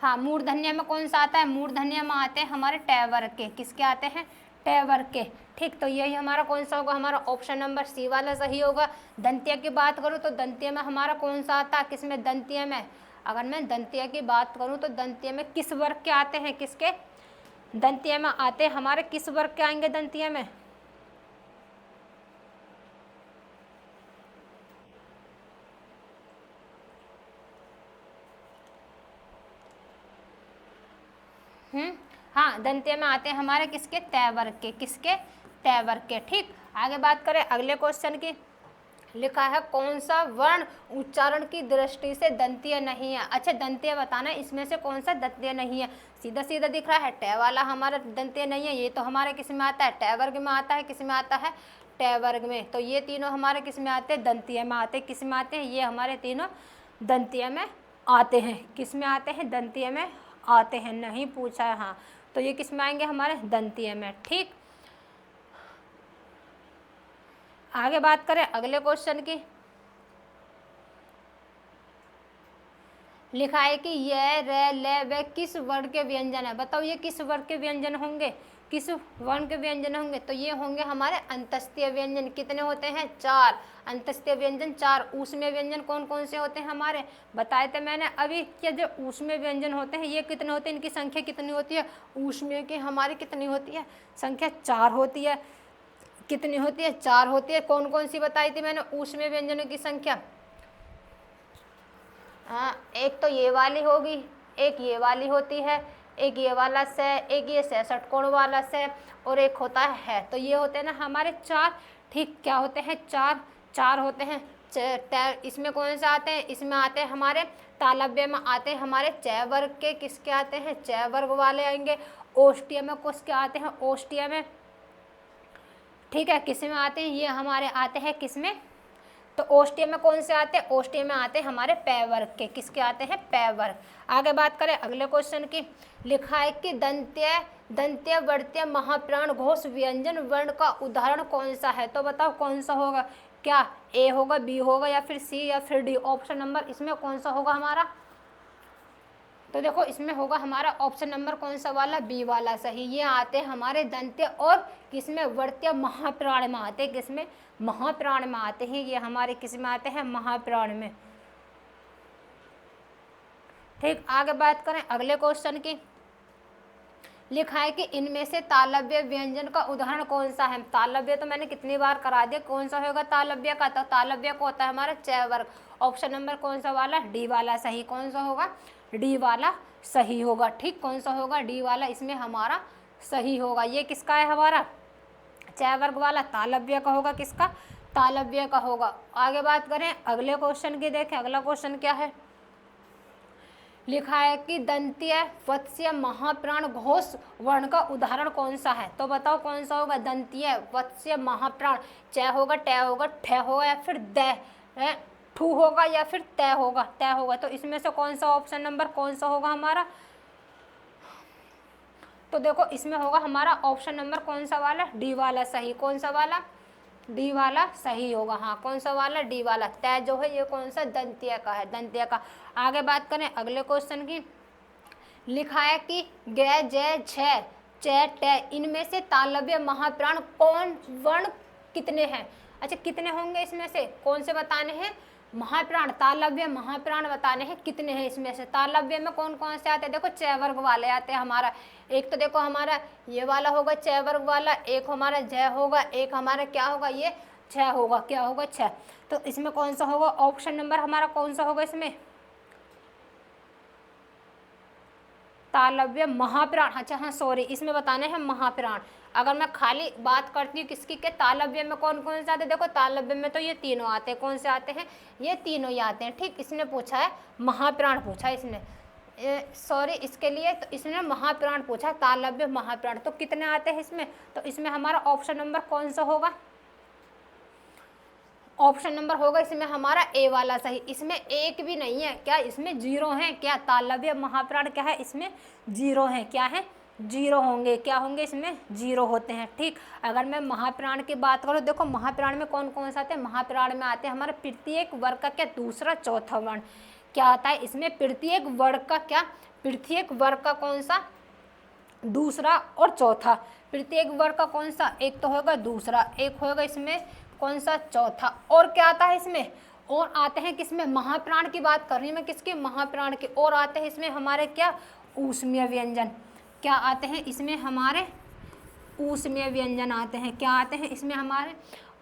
हाँ मूर्धन्य में कौन सा आता है, मूर्धन्य में आते हैं हमारे टय वर्ग के। किसके आते हैं, टय वर्ग के। ठीक, तो यही हमारा कौन सा होगा, हमारा ऑप्शन नंबर सी वाला सही होगा। दंत्य की बात करूँ तो दंत्य में हमारा कौन सा आता है, किसमें, दंत्य में। अगर मैं दंत्य की बात करूँ तो दंत्य में किस वर्ग के आते हैं, किसके, दंत्य में आते हैं हमारे किस वर्ग के आएंगे, दंत्य में, हाँ दंत्य में आते हैं हमारे किसके, तय वर्ग के। किसके, तय वर्ग के। ठीक, आगे बात करें अगले क्वेश्चन की। लिखा है कौन सा वर्ण उच्चारण की दृष्टि से दंतीय नहीं है। अच्छा दंतीय बताना है, इसमें से कौन सा दंतीय नहीं है। सीधा सीधा दिख रहा है, टय वाला हमारा दंतीय नहीं है। ये तो हमारे किस में आता है, टय वर्ग में आता है। किस में आता है, टय वर्ग में। तो ये तीनों हमारे किस में आते हैं, दंतीय में आते हैं। किस में आते हैं, ये हमारे तीनों दंतीय में आते हैं। किस में आते हैं, दंतीय में आते हैं। नहीं पूछा है, हाँ तो ये किस में आएंगे, हमारे दंतीय में। ठीक, आगे बात करें अगले क्वेश्चन की। लिखा है कि यह रे ले वे किस वर्ण के व्यंजन है। बताओ ये किस वर्ण के व्यंजन होंगे, किस वर्ण के व्यंजन होंगे? तो ये होंगे हमारे अंतस्तीय व्यंजन। कितने होते हैं? 4 अंतस्तीय व्यंजन 4। ऊष्मीय व्यंजन कौन कौन से होते हैं हमारे? बताए थे मैंने अभी कि जो ऊष्मीय व्यंजन होते हैं ये कितने होते हैं, इनकी संख्या कितनी होती है? ऊष्मीय की हमारी कितनी होती है संख्या? 4 होती है। कितनी होती है? 4 होती है। कौन कौन सी बताई थी मैंने ऊष्मीय व्यंजनों की संख्या? हाँ, एक तो ये वाली होगी, एक ये वाली होती है, एक ये वाला से, एक ये 66 कोण वाला से, और एक होता है। तो ये होते हैं ना हमारे 4। ठीक, क्या होते हैं? 4 होते हैं। इसमें कौन से आते हैं? इसमें आते हैं हमारे तालव्य में आते हैं हमारे चय वर्ग के। किसके आते हैं? चय वर्ग वाले आएंगे। ओष्ठीय में किसके आते हैं? ओष्ठीय में। ठीक है, किस में आते हैं? ये हमारे आते हैं किस में? तो ओष्ठीय में कौन से आते हैं? ओष्ठीय में आते हैं हमारे पै वर्ग के। किसके आते हैं? पै वर्ग। आगे बात करें अगले क्वेश्चन की। लिखा है कि दंत्य वर्त्य महाप्राण घोष व्यंजन वर्ण का उदाहरण कौन सा है? तो बताओ कौन सा होगा? क्या ए होगा, बी होगा, या फिर सी, या फिर डी? ऑप्शन नंबर इसमें कौन सा होगा हमारा? तो देखो इसमें होगा हमारा ऑप्शन नंबर कौन सा वाला? बी वाला सही। ये आते हैं हमारे दंत्य और किसमें? वर्त्य महाप्राण में आते हैं। किसमें? महाप्राण में आते हैं। ये हमारे किस में आते हैं? महाप्राण में। ठीक, आगे बात करें अगले क्वेश्चन की। लिखा है कि इनमें से तालव्य व्यंजन का उदाहरण कौन सा है? तालव्य तो मैंने कितनी बार करा दिया। कौन सा होगा तालव्य का? तो तालव्य को होता है हमारा चय वर्ग। ऑप्शन नंबर कौन सा वाला? डी वाला सही। कौन सा होगा? डी वाला सही होगा। ठीक, कौन सा होगा? डी वाला इसमें हमारा सही होगा। ये किसका है हमारा? चय वर्ग वाला तालव्य का होगा। किसका? तालव्य का होगा। आगे बात करें अगले क्वेश्चन की। देखें अगला क्वेश्चन क्या है। लिखा है कि दंत्य वत्स्य महाप्राण घोष वर्ण का उदाहरण कौन सा है? तो बताओ कौन सा होगा? दंत्य वत्स्य महाप्राण। च होगा, ट होगा, ठ होगा, या फिर द ठू होगा, या फिर तय होगा? तय होगा। तो इसमें से कौन सा ऑप्शन नंबर कौन सा होगा हमारा? तो देखो इसमें होगा हमारा ऑप्शन नंबर कौन सा वाला? डी वाला सही। कौन सा वाला? डी वाला सही होगा। हाँ, कौन सा वाला? डी वाला। तय जो है ये कौन सा? दंत्य का है, दंत्य का। आगे बात करें अगले क्वेश्चन की। लिखा है कि ग जय छ च ट इनमें से तालव्य महाप्राण कौन वर्ण कितने हैं? अच्छा, कितने होंगे इसमें से? कौन से बताने हैं? महाप्राण, तालव्य महाप्राण बताने हैं। कितने हैं इसमें से? तालव्य में कौन कौन से आते हैं? देखो चय वर्ग वाले आते हैं हमारा। एक तो देखो हमारा ये वाला होगा चय वर्ग वाला, एक हमारा जय होगा, एक हमारा क्या होगा? ये छह होगा। क्या होगा? छह। तो इसमें कौन सा होगा? ऑप्शन नंबर हमारा कौन सा होगा इसमें? तालव्य महाप्राण। अच्छा हाँ सॉरी, इसमें बताने हैं महाप्राण। अगर मैं खाली बात करती हूँ किसकी के तालव्य में कौन कौन से आते हैं? देखो तालव्य में तो ये तीनों आते हैं। कौन से आते हैं? ये तीनों ही आते हैं। ठीक, इसने पूछा है महाप्राण, पूछा है इसने, सॉरी इसके लिए तो इसने महाप्राण पूछा, तालव्य महाप्राण। तो कितने आते हैं इसमें? तो इसमें हमारा ऑप्शन नंबर कौन सा होगा? ऑप्शन नंबर होगा इसमें हमारा ए वाला सही। इसमें एक भी नहीं है। क्या इसमें जीरो है? क्या तालव्य महाप्राण क्या है? इसमें जीरो है। क्या है? जीरो होंगे। क्या होंगे? इसमें जीरो होते हैं। ठीक, अगर मैं महाप्राण की बात करूँ, देखो महाप्राण में कौन कौन से आते हैं? महाप्राण में आते हैं हमारे प्रत्येक वर्ग का क्या? दूसरा चौथा वर्ण। क्या आता है इसमें? प्रत्येक वर्ग का क्या? प्रत्येक वर्ग का कौन सा? दूसरा और चौथा। प्रत्येक वर्ग का कौन सा? एक तो होगा दूसरा, एक होगा इसमें कौन सा? चौथा। और क्या आता है इसमें? और आते हैं किसमें? महाप्राण की बात कर रही हूँ मैं, किसके? महाप्राण के। और आते हैं इसमें हमारे क्या? ऊष्मीय व्यंजन। क्या आते हैं इसमें हमारे? ऊष्मीय व्यंजन आते हैं। क्या आते हैं इसमें हमारे?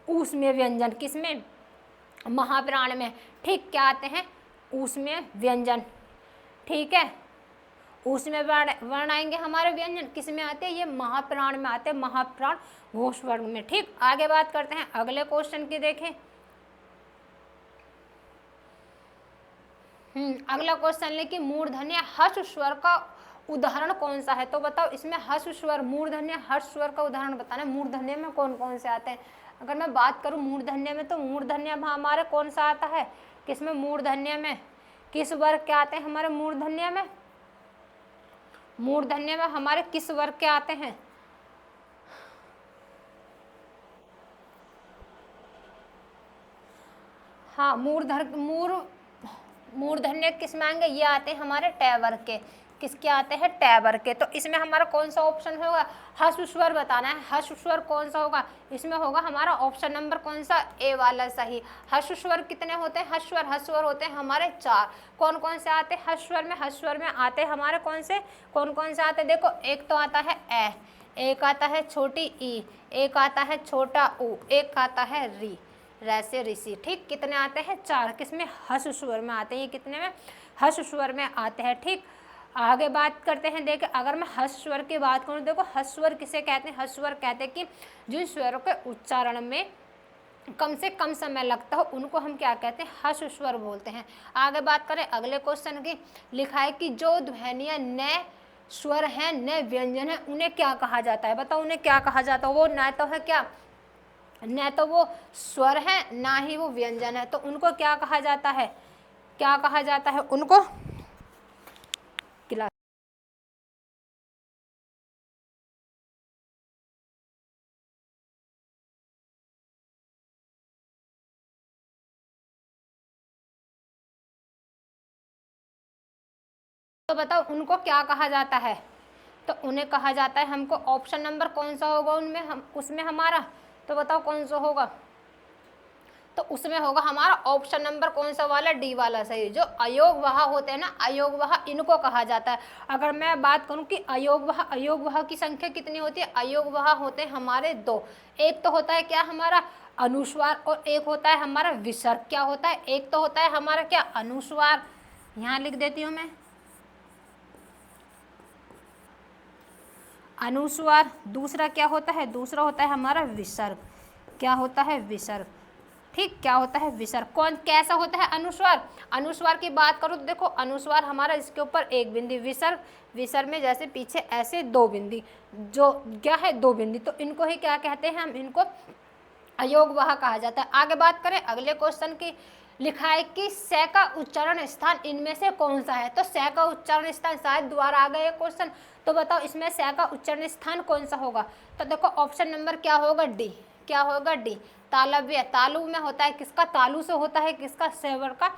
ऊष्मीय व्यंजन। किसमें? महाप्राण में। ठीक, क्या आते हैं? ऊष्मीय व्यंजन। ठीक है, उसमें वर्ण आएंगे हमारे व्यंजन। किस में आते हैं? ये महाप्राण में आते हैं, महाप्राण घोष वर्ग में। ठीक, आगे बात करते हैं अगले क्वेश्चन की। देखें अगला क्वेश्चन ले कि मूर्धन्य हर्ष स्वर का उदाहरण कौन सा है? तो बताओ इसमें हर्ष स्वर, मूर्धन्य हर्ष स्वर का उदाहरण बताना है। मूर्धन्य में कौन कौन से आते हैं? अगर मैं बात करूं मूर्धन्य में, तो मूर्धन्य में हमारे कौन सा आता है? किसमें? मूर्धन्य में किस वर्ग के आते हैं हमारे? मूर्धन्य में, मूर्धन्य में हमारे किस वर्ग के आते हैं? हाँ, मूर्धन्य किस में आएंगे, ये आते हैं हमारे टैवर के, किसके आते हैं, टैवर के। तो इसमें हमारा कौन सा ऑप्शन होगा, ह्रस्व स्वर बताना है। ह्रस्व स्वर कौन सा होगा, इसमें होगा हमारा ऑप्शन नंबर कौन सा, ए वाला सही। ह्रस्व स्वर कितने होते हैं, ह्रस्व स्वर होते हैं हमारे 4। कौन कौन से आते हैं ह्रस्व स्वर में आते हैं हमारे कौन से आते हैं, देखो एक तो आता है ए, एक आता है छोटी ई, एक आता है छोटा ऊ, एक आता है री, रैसे ऋषि। ठीक, कितने आते हैं, 4। किसमें, ह्रस्व स्वर में आते हैं, ये कितने में, ह्रस्व स्वर में आते हैं। ठीक, आगे बात करते हैं। देखिए अगर मैं ह्रस्व स्वर की बात करूँ, देखो ह्रस्व स्वर किसे कहते हैं, ह्रस्व स्वर कहते हैं कि जिन स्वरों के उच्चारण में कम से कम समय लगता हो उनको हम क्या कहते हैं, ह्रस्व स्वर बोलते हैं। आगे बात करें अगले क्वेश्चन की, लिखा है कि जो ध्वनियाँ न स्वर हैं न व्यंजन है उन्हें क्या कहा जाता है, बताओ उन्हें क्या कहा जाता है। वो न तो है क्या, न तो वो स्वर है ना ही वो व्यंजन है, तो उनको क्या कहा जाता है, क्या कहा जाता है उनको, तो बताओ उनको क्या कहा जाता है। तो उन्हें कहा जाता है, हमको ऑप्शन नंबर कौन सा होगा उनमें, हम उसमें हमारा, तो बताओ कौन सा होगा, तो उसमें होगा हमारा ऑप्शन नंबर कौन सा वाला, डी वाला सही। जो अयोगवाह होते हैं ना, अयोगवाह इनको कहा जाता है। अगर मैं बात करूं कि अयोगवाह की संख्या कितनी होती है, अयोगवाह होते हैं हमारे 2। एक तो होता है क्या हमारा अनुस्वार और एक होता है हमारा विसर्ग। क्या होता है, एक तो होता है हमारा क्या अनुस्वार, यहाँ लिख देती हूँ मैं अनुस्वार, दूसरा क्या होता है, दूसरा होता है हमारा विसर्ग। क्या होता है, विसर्ग। ठीक, क्या होता है, विसर्ग। कौन कैसा होता है अनुस्वार, अनुस्वार की बात करूँ तो देखो अनुस्वार हमारा इसके ऊपर एक बिंदी, विसर्ग में जैसे पीछे ऐसे 2 बिंदी, जो क्या है 2 बिंदी, तो इनको ही क्या कहते हैं, हम इनको अयोगवाह कहा जाता है। आगे बात करें अगले क्वेश्चन की, लिखा है कि स का उच्चारण स्थान इनमें से कौन सा है। तो स का उच्चारण स्थान, शायद दोबारा आ गया क्वेश्चन, तो बताओ इसमें स का उच्चारण स्थान कौन सा होगा। तो देखो ऑप्शन नंबर क्या होगा, डी। क्या होगा, डी। तालव्य, तालु में होता है किसका, तालु से होता है किसका, स्वर का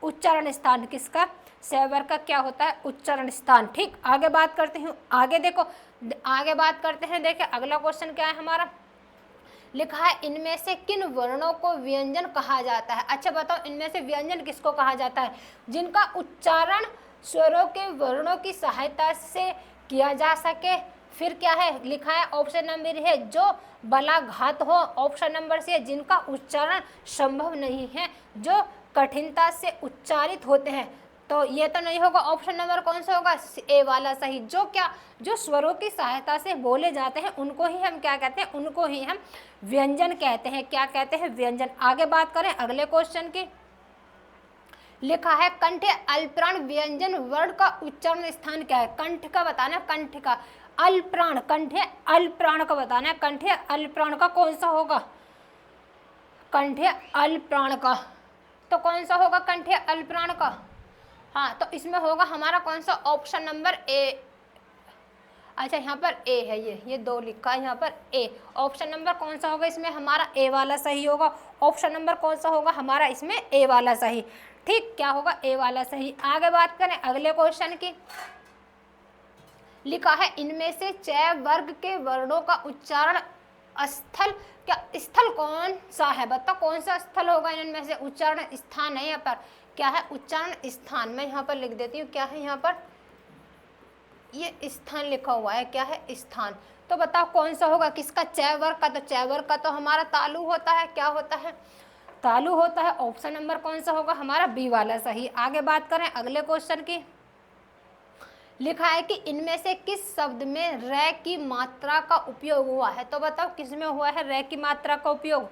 उच्चारण स्थान, किसका, स्वर का क्या होता है, उच्चारण स्थान। ठीक, आगे बात करते हैं, आगे देखो आगे बात करते हैं। देखिए अगला क्वेश्चन क्या है हमारा, लिखा है इनमें से किन वर्णों को व्यंजन कहा जाता है। अच्छा बताओ इनमें से व्यंजन किसको कहा जाता है, जिनका उच्चारण स्वरों के वर्णों की सहायता से किया जा सके। फिर क्या है, लिखा है ऑप्शन नंबर है जो बलाघात हो, ऑप्शन नंबर सी है जिनका उच्चारण संभव नहीं है, जो कठिनता से उच्चारित होते हैं। तो ये तो नहीं होगा, ऑप्शन नंबर कौन सा होगा, ए वाला सही। जो क्या, जो स्वरों की सहायता से बोले जाते हैं उनको ही हम क्या कहते हैं, उनको ही हम व्यंजन कहते हैं। क्या कहते हैं, व्यंजन। आगे बात करें अगले क्वेश्चन की, लिखा है कंठ अल्प्राण व्यंजन वर्ण का उच्चारण स्थान क्या है। कंठ का बताना, कंठ का, अल्प्राण, कंठ अल्प्राण का बताना है। कंठ अल्प्राण का कौन सा होगा, कंठ अल्प्राण का, तो कौन सा होगा कंठ अल्प्राण का, हाँ तो इसमें होगा हमारा कौन सा, ऑप्शन नंबर ए। अच्छा यहाँ पर ए है, ये 2 लिखा है यहाँ पर ए। ऑप्शन नंबर कौन सा होगा इसमें हमारा, ए वाला सही होगा। ऑप्शन नंबर कौन सा होगा हमारा इसमें, ए वाला सही। ठीक, क्या होगा, ए वाला सही। आगे बात करें अगले क्वेश्चन की, लिखा है इनमें से च वर्ग के वर्णों का उच्चारण स्थल, क्या स्थल कौन सा है, बताओ कौन सा स्थल होगा इनमें से, उच्चारण स्थान है यहाँ पर, क्या है उच्चारण स्थान। मैं यहाँ पर लिख देती हूँ, क्या है यहाँ पर, ये स्थान लिखा हुआ है, क्या है स्थान। तो बताओ कौन सा होगा, किसका, च वर्ग का। तो च वर्ग का तो हमारा तालु होता है, क्या होता है, तालु होता है। ऑप्शन नंबर कौन सा होगा हमारा, बी वाला सही। आगे बात करें अगले क्वेश्चन की, लिखा है कि इनमें से किस शब्द में रै की मात्रा का उपयोग हुआ है। तो बताओ किस में हुआ है रै की मात्रा का उपयोग।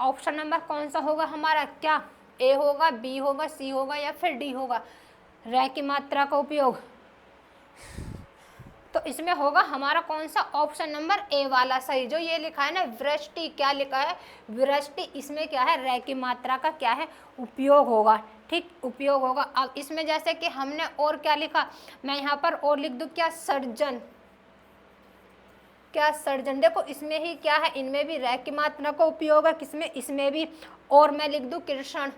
ऑप्शन नंबर कौन सा होगा हमारा, क्या ए होगा, बी होगा, सी होगा या फिर डी होगा, रै की मात्रा का उपयोग। तो इसमें होगा हमारा कौन सा, ऑप्शन नंबर ए वाला सही। जो ये लिखा है ना वृष्टि, क्या लिखा है वृष्टि, इसमें क्या है रै की मात्रा का क्या है उपयोग होगा। ठीक, उपयोग होगा। अब इसमें जैसे कि हमने और क्या लिखा, मैं यहाँ पर और लिख दूँ, क्या सर्जन, क्या सर्जन। देखो इसमें ही क्या है, इनमें भी रै की मात्रा का उपयोग है, किसमें, इसमें भी। और मैं लिख दूँ कृष्ण,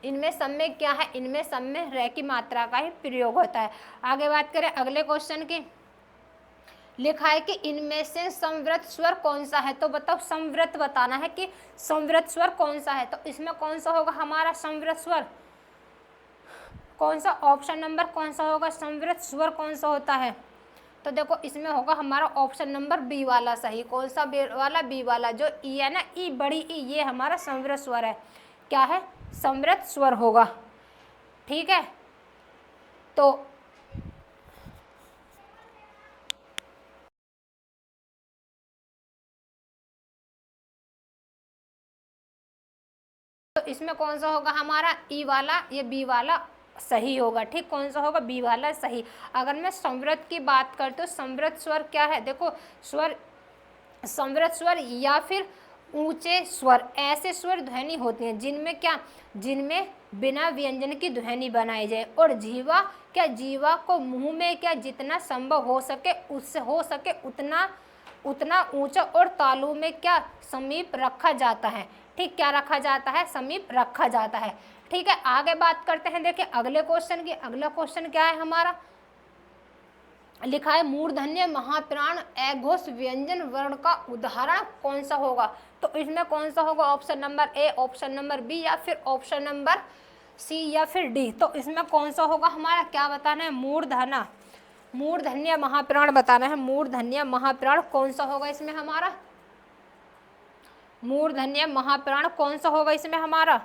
इनमें सब में क्या है, इनमें सब में र की मात्रा का ही प्रयोग होता है। आगे बात करें अगले क्वेश्चन की, लिखा है कि इनमें से संवृत स्वर कौन सा है। तो बताओ संवृत बताना है कि संवृत स्वर कौन सा है। तो इसमें कौन सा होगा हमारा संवृत स्वर, कौन सा ऑप्शन नंबर कौन सा होगा, संवृत स्वर कौन सा होता है। तो देखो इसमें होगा हमारा ऑप्शन नंबर बी वाला सही। कौन सा बी वाला, बी वाला, जो ई है ना, ई बड़ी ई, ये हमारा संवृत स्वर है। क्या है, संवृत स्वर होगा। ठीक है, तो इसमें कौन सा होगा हमारा ई वाला, ये बी वाला सही होगा। ठीक, कौन सा होगा, बी वाला सही। अगर मैं संवृत की बात करती हूँ, संवृत स्वर क्या है, देखो स्वर, संवृत स्वर या फिर ऊंचे स्वर, ऐसे स्वर ध्वनि होती हैं जिनमें क्या, जिनमें बिना व्यंजन की ध्वनि बनाई जाए और जीवा क्या, जीवा को मुंह में क्या जितना संभव हो सके, उससे हो सके उतना उतना ऊंचा और तालु में क्या समीप रखा जाता है। ठीक, क्या रखा जाता है, समीप रखा जाता है। ठीक है, आगे बात करते हैं। देखिए अगले क्वेश्चन की, अगला क्वेश्चन क्या है हमारा, लिखा है मूर्धन्य महाप्राण अघोष व्यंजन वर्ण का उदाहरण कौन सा होगा। तो इसमें कौन सा होगा, option number A, option number B, या फिर ऑप्शन नंबर सी, या फिर डी। तो इसमें कौन सा होगा हमारा, क्या बताना है, मूर्धना, मूर्धन्य महाप्राण बताना है। मूर्धन्य महाप्राण कौन सा होगा इसमें हमारा, मूर्धन्य महाप्राण कौन सा होगा इसमें हमारा।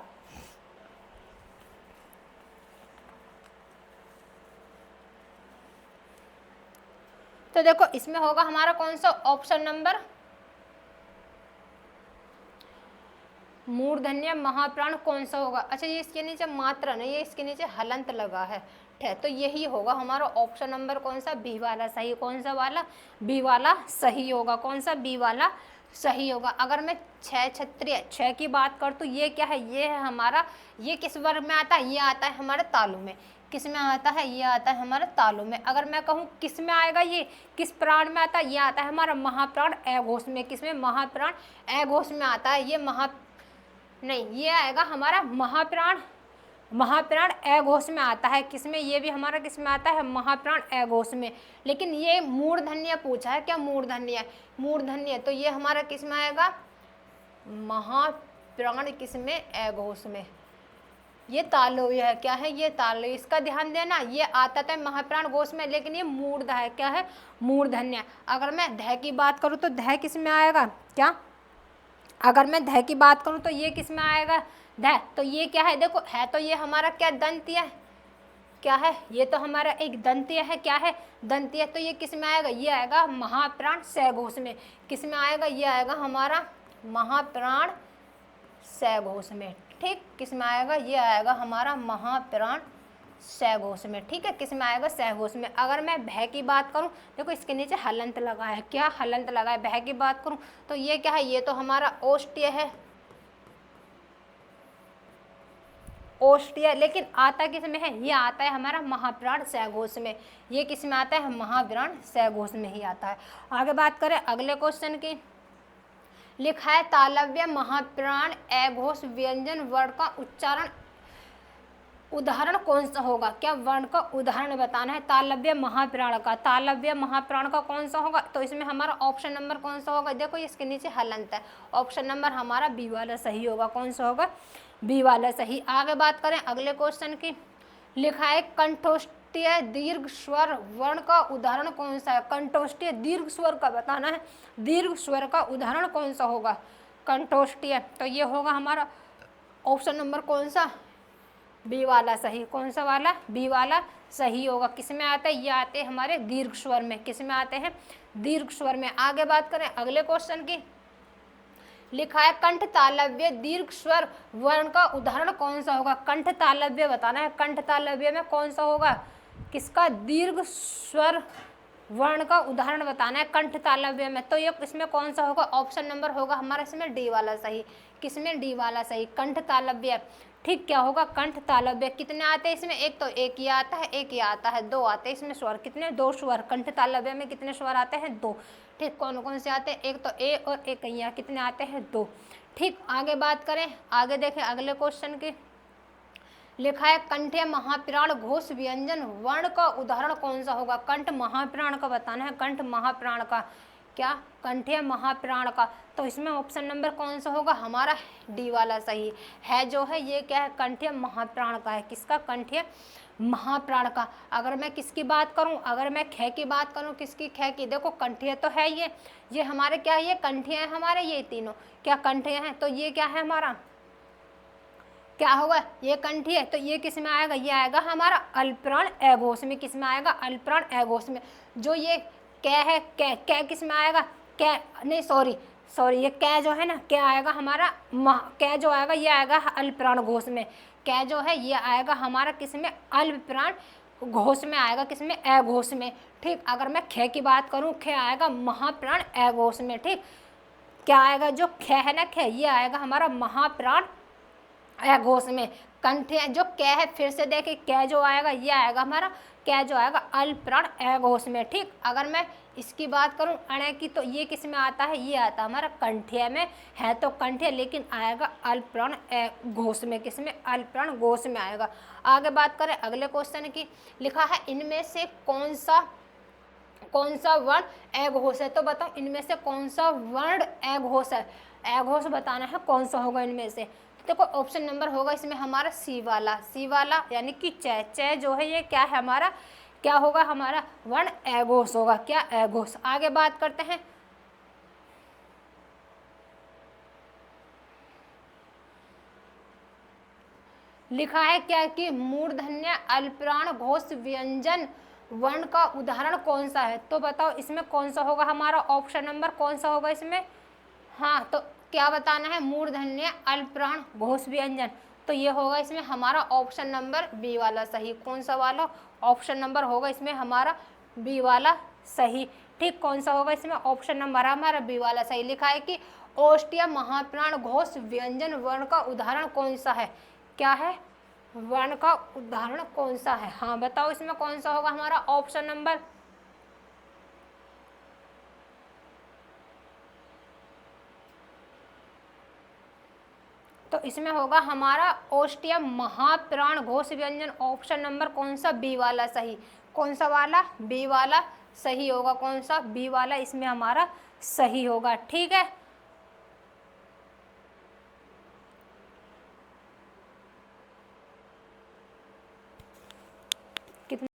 तो देखो इसमें होगा हमारा कौन सा, ऑप्शन नंबर, मूर्धन्य महाप्राण कौन सा होगा। अच्छा, ये इसके नीचे मात्रा नहीं है, इसके नीचे हलंत लगा है। तो यही होगा हमारा ऑप्शन नंबर कौन सा, बी वाला सही। कौन सा वाला, बी वाला सही होगा। कौन सा, बी वाला सही होगा। अगर मैं छह क्षत्रिय छह की बात कर तो ये क्या है, ये है हमारा, ये किस वर्ग में आता है, ये आता है हमारे तालु में। किस में आता है, ये आता है हमारे तालु में। अगर मैं कहूँ किस में आएगा, ये किस प्राण में आता है, ये आता है हमारा महाप्राण अघोष में। किस में, महाप्राण अघोष में आता है। ये नहीं, ये आएगा हमारा महाप्राण, महाप्राण अघोष में आता है। किसमें, ये भी हमारा किस में आता है, महाप्राण अघोष में। लेकिन ये मूर्धन्य पूछा है, क्या मूर्धन्य, मूर्धन्य, तो ये हमारा किस में आएगा, महाप्राण किस में, अघोष में। ये तालव्य है, क्या है, ये तालव्य, इसका ध्यान देना। ये आता था महाप्राण घोष में, लेकिन ये मूर्ध है, क्या है, मूर्धन्य। अगर मैं ध की बात करूँ तो ध किस में आएगा, क्या, अगर मैं ध की बात करूं तो ये किस में आएगा, ध। तो ये क्या है, देखो है तो ये हमारा क्या, दंत्य, क्या है, ये तो हमारा एक दंत्य है। क्या है, दंत्य। तो ये किस में आएगा, ये आएगा महाप्राण सघोष में। किस में आएगा, ये आएगा हमारा महाप्राण सघोष में। ठीक, किस में आएगा, ये आएगा हमारा महाप्राण सघोष में। ठीक है, किस में आएगा, सघोष में। अगर मैं भय की बात करूं, देखो इसके नीचे हलंत लगा है, क्या हलंत लगा है। भय की बात करूं तो ये क्या है, ये तो हमारा ओष्ठ्य है, ओष्ठ्य। लेकिन आता किस में है, ये आता है हमारा महाप्राण सघोष में। ये किस में आता है, महाप्राण सघोष में ही आता है। आगे बात करें अगले क्वेश्चन की, लिखा है तालव्य महाप्राण अघोष व्यंजन वर्ण का उच्चारण उदाहरण कौन सा होगा। क्या वर्ण का उदाहरण बताना है तालव्य महाप्राण का। तालव्य महाप्राण का कौन सा होगा, तो इसमें हमारा ऑप्शन नंबर कौन सा होगा, देखो इसके नीचे हलंत है। ऑप्शन नंबर हमारा बी वाला सही होगा। कौन सा होगा, बी वाला सही। आगे बात करें अगले क्वेश्चन की, लिखा है कंठोष्ठीय दीर्घ स्वर वर्ण का उदाहरण कौन सा है। कंठोष्ठीय दीर्घ स्वर का बताना है, दीर्घ स्वर का उदाहरण कौन सा होगा, कंठोष्ठीय। तो ये होगा हमारा ऑप्शन नंबर कौन सा, बी वाला सही। कौन सा वाला, बी वाला सही होगा। किस में आता है, ये आते हैं हमारे दीर्घ स्वर में। किस में आते हैं, दीर्घ स्वर में। आगे बात करें अगले क्वेश्चन की, लिखा है कंठ तालव्य दीर्घ स्वर वर्ण का उदाहरण कौन सा होगा। कंठ तालव्य बताना है, कंठ तालव्य में कौन सा होगा, किसका, दीर्घ स्वर वर्ण का उदाहरण बताना है कंठ तालव्य में। तो ये इसमें कौन सा होगा, ऑप्शन नंबर होगा हमारा इसमें डी वाला सही। किसमें, डी वाला सही, कंठ तालव्य। ठीक, क्या होगा, कंठ तालव्य। कितने आते हैं इसमें, एक तो एक ही आता है, एक ही आता है, दो आते हैं इसमें स्वर। कितने, दो स्वर। कंठ तालव्य में कितने स्वर आते हैं, दो। ठीक, कौन कौन से आते हैं, एक तो ए और एक यहाँ, कितने आते हैं, दो। ठीक, आगे बात करें, आगे देखें अगले क्वेश्चन की, लिखा है कंठ्य महाप्राण घोष व्यंजन वर्ण का उदाहरण कौन सा होगा। कंठ महाप्राण का बताना है, कंठ महाप्राण का क्या, कंठ्य महाप्राण का। तो इसमें ऑप्शन नंबर कौन सा होगा हमारा, डी वाला सही है। जो है ये क्या है, कंठ्य महाप्राण का है। किसका, कंठ्य महाप्राण का। अगर मैं किसकी बात करूं, अगर मैं ख की बात करूं, किसकी, ख की, देखो कंठ्य तो है ये हमारे क्या है, ये कंठ्य है हमारे, ये तीनों क्या कंठ्य हैं। तो ये क्या है हमारा, क्या होगा, ये कंठी है। तो ये किस में आएगा, ये आएगा हमारा अल्पप्राण अघोष में। किस में आएगा, अल्पप्राण अघोष में। जो ये कै है, कै किस में आएगा, कै नहीं सॉरी ये कै जो है ना, क्या आएगा हमारा, कै जो आएगा ये आएगा अल्पप्राण घोष में। कै जो है ये आएगा हमारा किस में, अल्पप्राण घोष में आएगा, किस में, अघोष में। ठीक, अगर मैं ख की बात करूं, ख आएगा महाप्राण अघोष में। ठीक, क्या आएगा, जो ख है ना, ख ये आएगा हमारा महाप्राण अघोष में। कंठ्य जो कै है, फिर से देखें, कै जो आएगा ये आएगा हमारा, कै जो आएगा अल्पप्राण अघोष में। ठीक, अगर मैं इसकी बात करूं अण की, तो ये किस में आता है, ये आता है हमारा कंठ्य में है। तो कंठ्य लेकिन आएगा अल्पप्राण घोष में। किस में, अल्पप्राण घोष में आएगा। आगे बात करें अगले क्वेश्चन की। लिखा है इनमें से कौन सा वर्ण अघोष है। तो बताओ इनमें से कौन सा वर्ण अघोष है, अघोष बताना है कौन सा होगा इनमें से। देखो ऑप्शन नंबर होगा इसमें हमारा सी वाला यानी कि च जो है ये क्या है हमारा, क्या होगा हमारा, वर्ण अघोष होगा। क्या, अघोष। आगे बात करते हैं। लिखा है क्या कि मूर्धन्य अल्पप्राण घोष व्यंजन वर्ण का उदाहरण कौन सा है। तो बताओ इसमें कौन सा होगा हमारा, ऑप्शन नंबर कौन सा होगा इसमें। हाँ, तो क्या बताना है, मूर्धन्य अल्पप्राण घोष व्यंजन। तो ये होगा इसमें हमारा ऑप्शन नंबर बी वाला सही। कौन सा वाला, ऑप्शन नंबर होगा इसमें हमारा बी वाला सही। ठीक, कौन सा होगा इसमें, ऑप्शन नंबर हमारा बी वाला सही। लिखा है कि ओष्ठ्य महाप्राण घोष व्यंजन वर्ण का उदाहरण कौन सा है। क्या है, वर्ण का उदाहरण कौन सा है। हाँ बताओ इसमें कौन सा होगा हमारा, ऑप्शन नंबर, तो इसमें होगा हमारा ओष्ठ्य महाप्राण घोष व्यंजन। ऑप्शन नंबर कौन सा, बी वाला सही। कौन सा वाला, बी वाला सही होगा। कौन सा, बी वाला इसमें हमारा सही होगा। ठीक है, कितना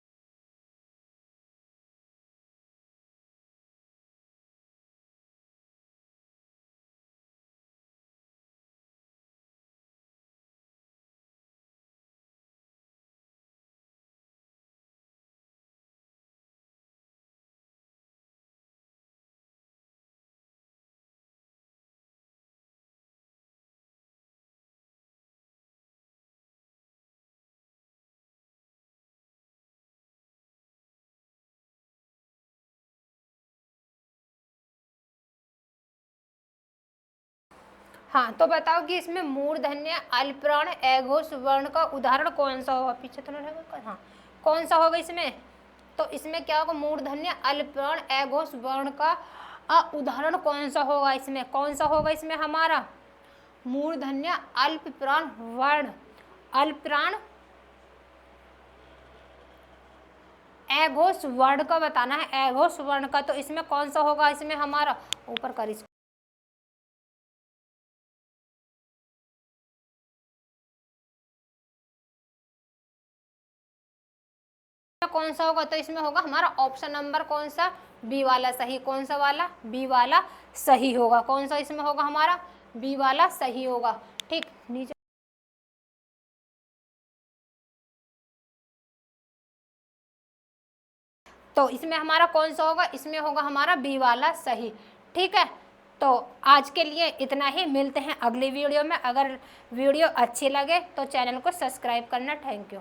हाँ, तो बताओ कि इसमें मूर्धन्य अल्पप्राण अघोष वर्ण का उदाहरण कौन सा होगा। पीछे तो नहीं रहेगा, हाँ कौन सा होगा इसमें। तो इसमें क्या होगा, मूर्धन्य अल्पप्राण अघोष वर्ण का उदाहरण कौन सा होगा इसमें। कौन सा होगा इसमें हमारा, मूर्धन्य अल्पप्राण वर्ण, अल्पप्राण अघोष वर्ण का बताना है, अघोष वर्ण का। तो इसमें कौन सा होगा इसमें हमारा, ऊपर कर इसको, कौन सा होगा। तो इसमें होगा हमारा ऑप्शन नंबर कौन सा, बी वाला सही। कौन सा वाला, बी वाला सही होगा। कौन सा इसमें होगा हमारा, बी वाला सही होगा। ठीक, नीचे तो इसमें हमारा कौन सा होगा, इसमें होगा हमारा बी वाला सही। ठीक है, तो आज के लिए इतना ही, मिलते हैं अगली वीडियो में। अगर वीडियो अच्छी लगे तो चैनल को सब्सक्राइब करना। Thank you.